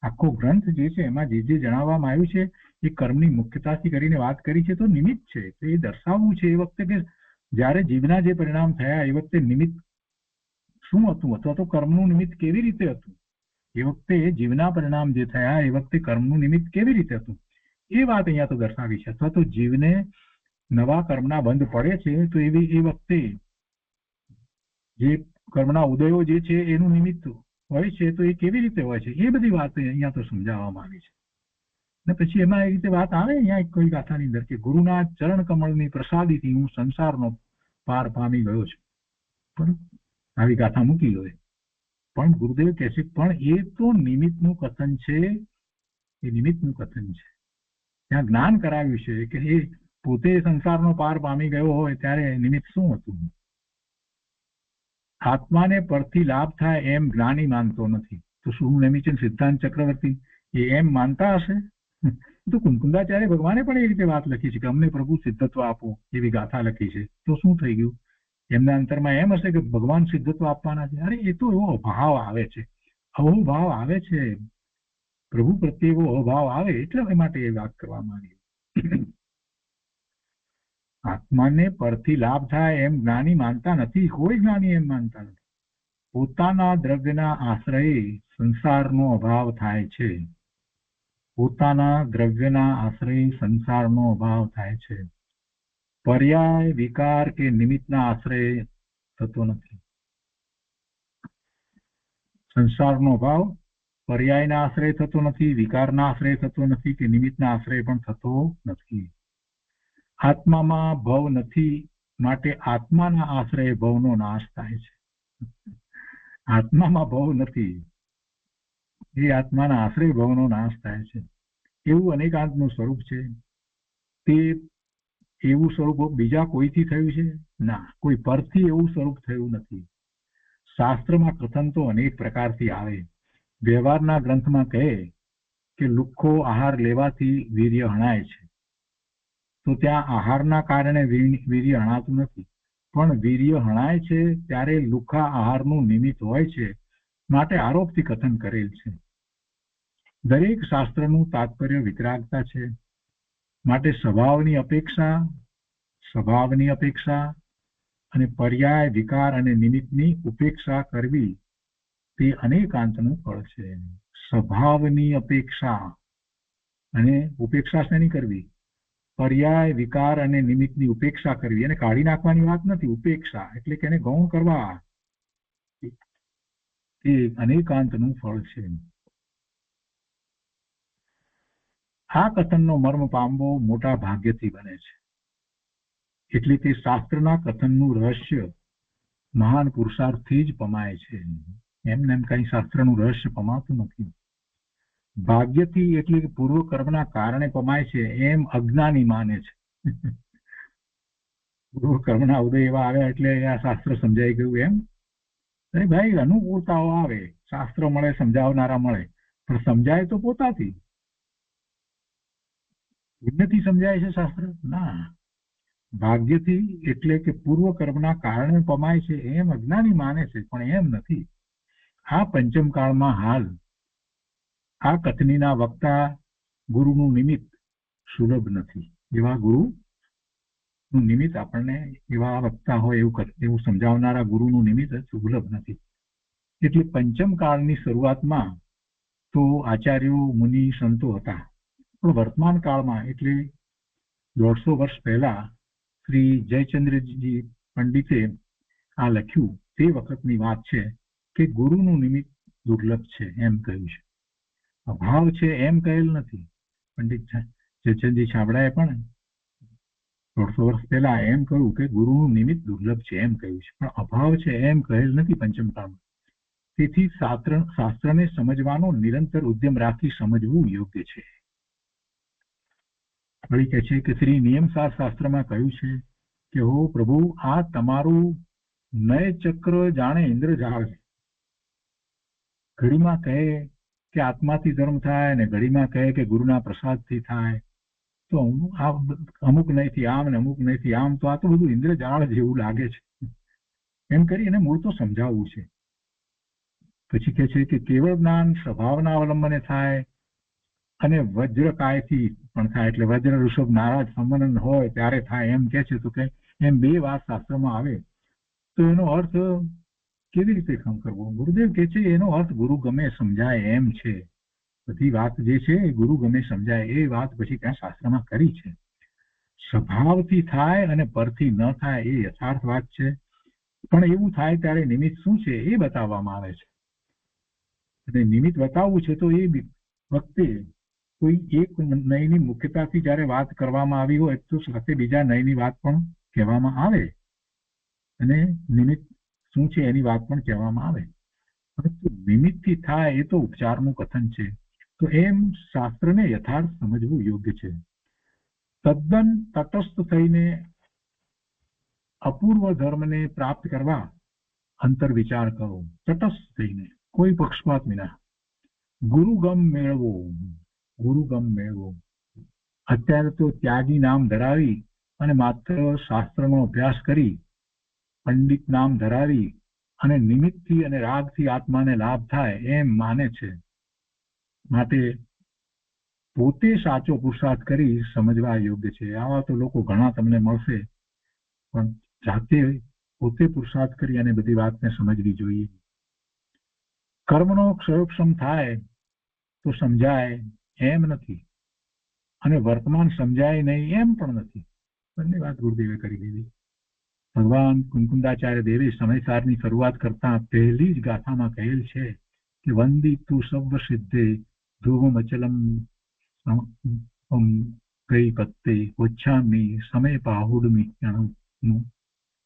આખો ગ્રંથ જે છે એમાં જે જે જણાવવામાં આવ્યું છે એ કર્મની મુખ્યતાથી કરીને વાત કરી છે તો નિમિત્ત છે. તો એ દર્શાવવું છે એ વખતે કે જ્યારે જીવના જે પરિણામ થયા એ વખતે નિમિત્ત શું હતું અથવા તો કર્મનું નિમિત્ત કેવી રીતે હતું, એ વખતે જીવના પરિણામ જે થયા એ વખતે કર્મનું નિમિત્ત કેવી રીતે હતું એ વાત અહીંયા તો દર્શાવી છે. અથવા તો જીવને નવા કર્મના બંધ પડે છે તો એવી એ વખતે જે કર્મના ઉદયો જે છે એનું નિમિત્ત હોય છે તો એ કેવી રીતે હોય છે એ બધી વાત અહીંયા તો સમજાવવામાં આવી છે. ને પછી એમાં એ રીતે વાત આવે અહીંયા કોઈ ગાથાની અંદર કે ગુરુના ચરણ કમળની પ્રસાદીથી હું સંસારનો પાર પામી ગયો છું. પણ આવી ગાથા મૂકી હોય પણ ગુરુદેવ કહે છે પણ એ તો નિમિત્તનું કથન છે, એ નિમિત્તનું કથન છે. ત્યાં જ્ઞાન કરાવ્યું છે કે એ પોતે સંસારનો પાર પામી ગયો હોય ત્યારે નિમિત્ત શું હતું. આત્માને પરથી લાભ થાય એમ જ્ઞાની માનતો નથી. તો શું નેમિચંદ સિદ્ધાંત ચક્રવર્તી એ એમ માનતા હશે? તો કુંકુંદાચાર્ય ભગવાને પણ એ રીતે વાત લખી છે કે અમને પ્રભુ સિદ્ધત્વ આપો, એવી ગાથા લખી છે. તો શું થઈ ગયું? એમના અંતરમાં એમ હશે કે ભગવાન સિદ્ધત્વ આપવાના છે. અરે એ તો એવો ભાવ આવે છે, અહોભાવ આવે છે, પ્રભુ પ્રત્યે એવો અભાવ આવે એટલે એ માટે એ વાત કરવામાં આવી. આત્માને પરથી લાભ થાય એમ જ્ઞાની માનતા નથી. કોઈ જ્ઞાની એમ માનતા નથી. પોતાના દ્રવ્યના આશ્રયે સંસારનો અભાવ થાય છે. પોતાના દ્રવ્યના આશ્રયે સંસારનો અભાવ થાય છે. પર્યાય વિકાર કે નિમિત્તના આશ્રયે થતો નથી. સંસારનો અભાવ પર્યાયના આશ્રય થતો નથી, વિકારના આશ્રય થતો નથી કે નિમિત્તના આશ્રય પણ થતો નથી. આત્મામાં ભવ નથી માટે આત્માના આશ્રય ભવનો નાશ થાય છે. આત્મામાં ભવ નથી, એ આત્માના આશ્રય ભવનો નાશ થાય છે. એવું અનેકાંતનું સ્વરૂપ છે. તે એવું સ્વરૂપ બીજા કોઈથી થયું છે? ના, કોઈ પરથી એવું સ્વરૂપ થયું નથી. શાસ્ત્રમાં કથન તો અનેક પ્રકારથી આવે. વ્યવહારના ગ્રંથમાં કહે કે લુખ્ખો આહાર લેવાથી વીર્ય હણાય છે. તો ત્યાં આહારના કારણે વીર્ય હણાતું નથી, પણ વીર્ય હણાય છે ત્યારે લુખ્ખા આહારનું નિમિત્ત હોય છે માટે આરોપથી કથન કરેલ છે. દરેક શાસ્ત્રનું તાત્પર્ય વિતરાગતા છે માટે સ્વભાવની અપેક્ષા અને પર્યાય વિકાર અને નિમિત્તની ઉપેક્ષા કરવી તે અનેકાંતનું ફળ છે. સ્વભાવની અપેક્ષા અને ઉપેક્ષા શેની કરવી? પર્યાય વિકાર અને નિમિત્તની ઉપેક્ષા કરવી. એને કાઢી નાખવાની વાત નથી. ઉપેક્ષા એટલે કે એને ગૌણ કરવા, તે અનેકાંતનું ફળ છે. આ કથનનો મર્મ પામવો મોટા ભાગ્યથી બને છે. એટલે તે શાસ્ત્રના કથનનું રહસ્ય મહાન પુરુષાર્થથી જ પમાય છે. એમને એમ કઈ શાસ્ત્રનું રહસ્ય પમાતું નથી. ભાગ્યથી એટલે કે પૂર્વ કર્મના કારણે પમાય છે એમ અજ્ઞાની માને છે. પૂર્વ કર્મના ઉદય એવા આવ્યા એટલે આ શાસ્ત્ર સમજાઈ ગયું એમ. અરે ભાઈ, અનુકૂળતાઓ આવે, શાસ્ત્ર મળે, સમજાવનારા મળે, પણ સમજાય તો પોતાથી. પુણ્યથી સમજાય છે શાસ્ત્ર? ના, ભાગ્યથી એટલે કે પૂર્વ કર્મના કારણે પમાય છે એમ અજ્ઞાની માને છે, પણ એમ નથી. આ પંચમ કાળમાં હાલ આ કથનીના વક્તા ગુરુનું નિમિત્ત સુલભ નથી. એવા ગુરુનું નિમિત્ત આપણને, એવા વક્તા હોય એવું સમજાવનારા ગુરુનું નિમિત્ત સુલભ નથી. એટલે પંચમ કાળની શરૂઆતમાં તો આચાર્યો, મુનિ, સંતો હતા, પણ વર્તમાન કાળમાં એટલે 150 વર્ષ પહેલા શ્રી જયચંદ્રજી પંડિતે આ લખ્યું તે વખતની વાત છે કે ગુરુનું નિમિત્ત દુર્લભ છે એમ કહ્યું છે. અભાવ છે એમ કહેલ નથી. પંડિત જયચંદ્રજી છાબડાએ પણ 150 વર્ષ પહેલા એમ કહ્યું કે ગુરુનું નિમિત્ત દુર્લભ છે એમ કહ્યું છે, પણ અભાવ છે એમ કહેલ નથી પંચમ કાળમાં. તેથી શાસ્ત્રને સમજવાનો નિરંતર ઉદ્યમ રાખી સમજવું યોગ્ય છે. વળી કહે છે કે શ્રી નિયમસાર શાસ્ત્રમાં કહ્યું છે કે હો પ્રભુ, આ તમારું નય ચક્ર જાણે ઇન્દ્રજાળ છે. ઘડીમાં કહે કે આત્માથી ધર્મ થાય ને ઘડીમાં કહે કે ગુરુના પ્રસાદથી થાય. તો અમુક નહીંથી આમ ને અમુક નહીંથી આમ, તો આ તો બધું ઇન્દ્રજાળ જેવું લાગે છે. એમ કરી એને મૂળ તો સમજાવવું છે. પછી કહે છે કે કેવળ જ્ઞાન સ્વભાવના અવલંબને થાય અને વજ્રકાયથી પણ થાય, એટલે વજ્ર ઋષભ નારાજ સંબંધ હોય ત્યારે થાય એમ કે છે. તો કે એમ બે વાત શાસ્ત્રમાં આવે તો એનો અર્થ કેવી રીતે કરવો? ગુરુદેવ કે છે એનો અર્થ ગુરુ ગમે સમજાય એમ છે. બધી વાત જે છે એ ગુરુ ગમે સમજાય એ વાત પછી ત્યાં શાસ્ત્રમાં કરી છે. સ્વભાવથી થાય અને પરથી ન થાય એ યથાર્થ વાત છે. પણ એવું થાય ત્યારે નિમિત્ત શું છે એ બતાવવામાં આવે છે. અને નિમિત્ત બતાવવું છે તો એ વખતે કોઈ એક નયની મુખ્યતાથી જયારે વાત કરવામાં આવી હોય તો સાથે બીજા નયની વાત પણ કહેવામાં આવે અને નિમિત્ત શું છે એની વાત પણ કહેવામાં આવે. પરંતુ નિમિત્તથી થાય એ તો ઉપચારનું કથન છે. તો એમ શાસ્ત્રને યથાર્થ સમજવું યોગ્ય છે. તદ્દન તટસ્થ થઈને અપૂર્વ ધર્મને પ્રાપ્ત કરવા અંતર વિચાર કરો. તટસ્થ થઈને કોઈ પક્ષપાત વિના ગુરુગમ મેળવો. ગુરુગમ મેળવો. અત્યારે તો ત્યાગી નામ ધરાવી અને માત્ર શાસ્ત્રનો અભ્યાસ કરી પંડિત નામ ધરાવી અને નિમિત્તથી અને રાગથી આત્માને લાભ થાય એમ માને છે. માટે પોતે સાચો પુરુષાર્થ કરી સમજવા યોગ્ય છે. આવા તો લોકો ઘણા તમને મળશે, પણ જાતે પોતે પુરુષાર્થ કરી અને બધી વાતને સમજવી જોઈએ. કર્મનો ક્ષયોક્ષમ થાય તો સમજાય એમ નથી અને વર્તમાન સમજાય નહીં એમ પણ નથી. બંને વાત ગુરુદેવે કરી દીધી. ભગવાન કુંકુંદાચાર્ય દેવે સમયસારની શરૂઆત કરતા પહેલી જ ગાથામાં કહેલ છે કે વંદિતુ સર્વ સિદ્ધે ધ્રુવમ અચલમ ગઈ પત્તે ઓછામી સમય પાહુડમી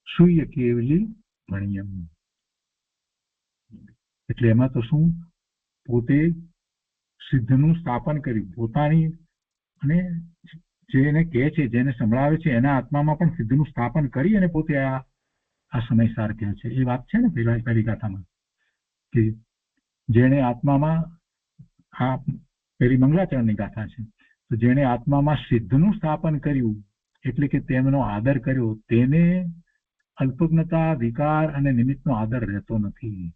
સૂર્ય કેવલી ભણ્યમ. એટલે એમાં તો શું, પોતે સિદ્ધનું સ્થાપન કર્યું પોતાની, અને જેને કહે છે જેને સંભળાવે છે એના આત્મામાં પણ સિદ્ધનું સ્થાપન કરી અને પોતે આ સમયસાર કહે છે. એ વાત છે ને પહેલી ગાથામાં કે જેણે આત્મામાં, આ પેલી મંગલાચરણની ગાથા છે, તો જેણે આત્મામાં સિદ્ધનું સ્થાપન કર્યું એટલે કે તેમનો આદર કર્યો તેને અલ્પજ્ઞતા, વિકાર અને નિમિત્તનો આદર રહેતો નથી.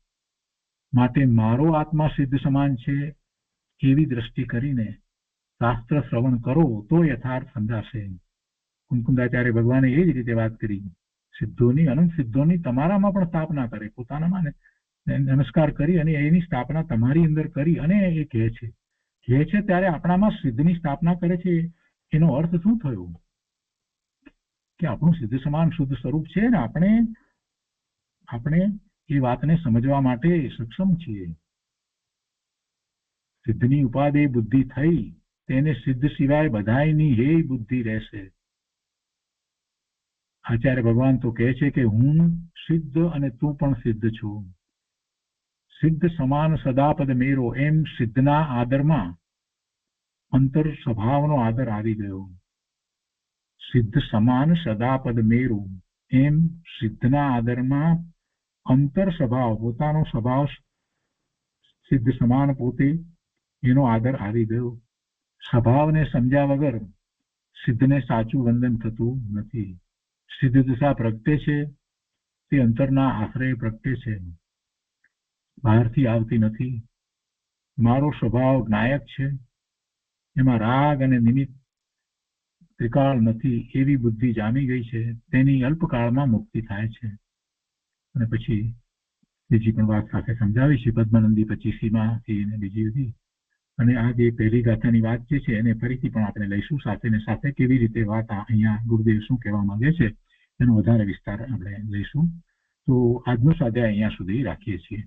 માટે મારો આત્મા સિદ્ધ સમાન છે એવી દ્રષ્ટિ કરીને શાસ્ત્ર શ્રવણ કરો તો યથાર્થ સમજાશે. કુંકુંદાચાર્ય ભગવાને એ જ રીતે વાત કરી. સિદ્ધોની, અનંત સિદ્ધોની તમારામાં પણ સ્થાપના કરે, પોતાનામાં નમસ્કાર કરી અને એની સ્થાપના તમારી અંદર કરી અને એ કહે છે ત્યારે આપણામાં સિદ્ધની સ્થાપના કરે છે. એનો અર્થ શું થયો કે આપણું સિદ્ધ સમાન શુદ્ધ સ્વરૂપ છે ને આપણે એ વાતને સમજવા માટે સક્ષમ છીએ. સિદ્ધની ઉપાધિ બુદ્ધિ થઈ તેને સિદ્ધ સિવાય બધાયની હે બુદ્ધિ રહેશે. આચાર્ય ભગવાન તો કહે છે કે હું સિદ્ધ અને તું પણ સિદ્ધ છો. સિદ્ધ સમાન સદાપદ મેરો. એમ સિદ્ધના આદરમાં અંતર સ્વભાવનો આદર આવી ગયો. સિદ્ધ સમાન સદાપદ મેરો. એમ સિદ્ધના આદરમાં અંતર સ્વભાવ, પોતાનો સ્વભાવ સિદ્ધ સમાન પોતે, એનો આદર આવી ગયો. સ્વભાવને સમજ્યા વગર સિદ્ધને સાચું વંદન થતું નથી. સિદ્ધ દશા પ્રગટે છે તે અંતરના આશ્રય પ્રગટે છે, બહારથી આવતી નથી. મારો સ્વભાવ નાયક છે, એમાં રાગ અને નિમિત્ત ત્રિકાળ નથી એવી બુદ્ધિ જામી ગઈ છે. તેની અલ્પકાળમાં મુક્તિ થાય છે. અને પછી બીજી પણ વાત સાથે સમજાવી છે પદ્માનંદી 25માંથી અને બીજી બધી. અને આ જે પહેલી ગાથાની વાત જે છે એને ફરીથી પણ આપણે લઈશું સાથે ને સાથે કેવી રીતે વાત અહીંયા ગુરુદેવ શું કહેવા માંગે છે એનો વધારે વિસ્તાર આપણે લઈશું. તો આજનો સ્વાધ્યાય અહીંયા સુધી રાખીએ છીએ.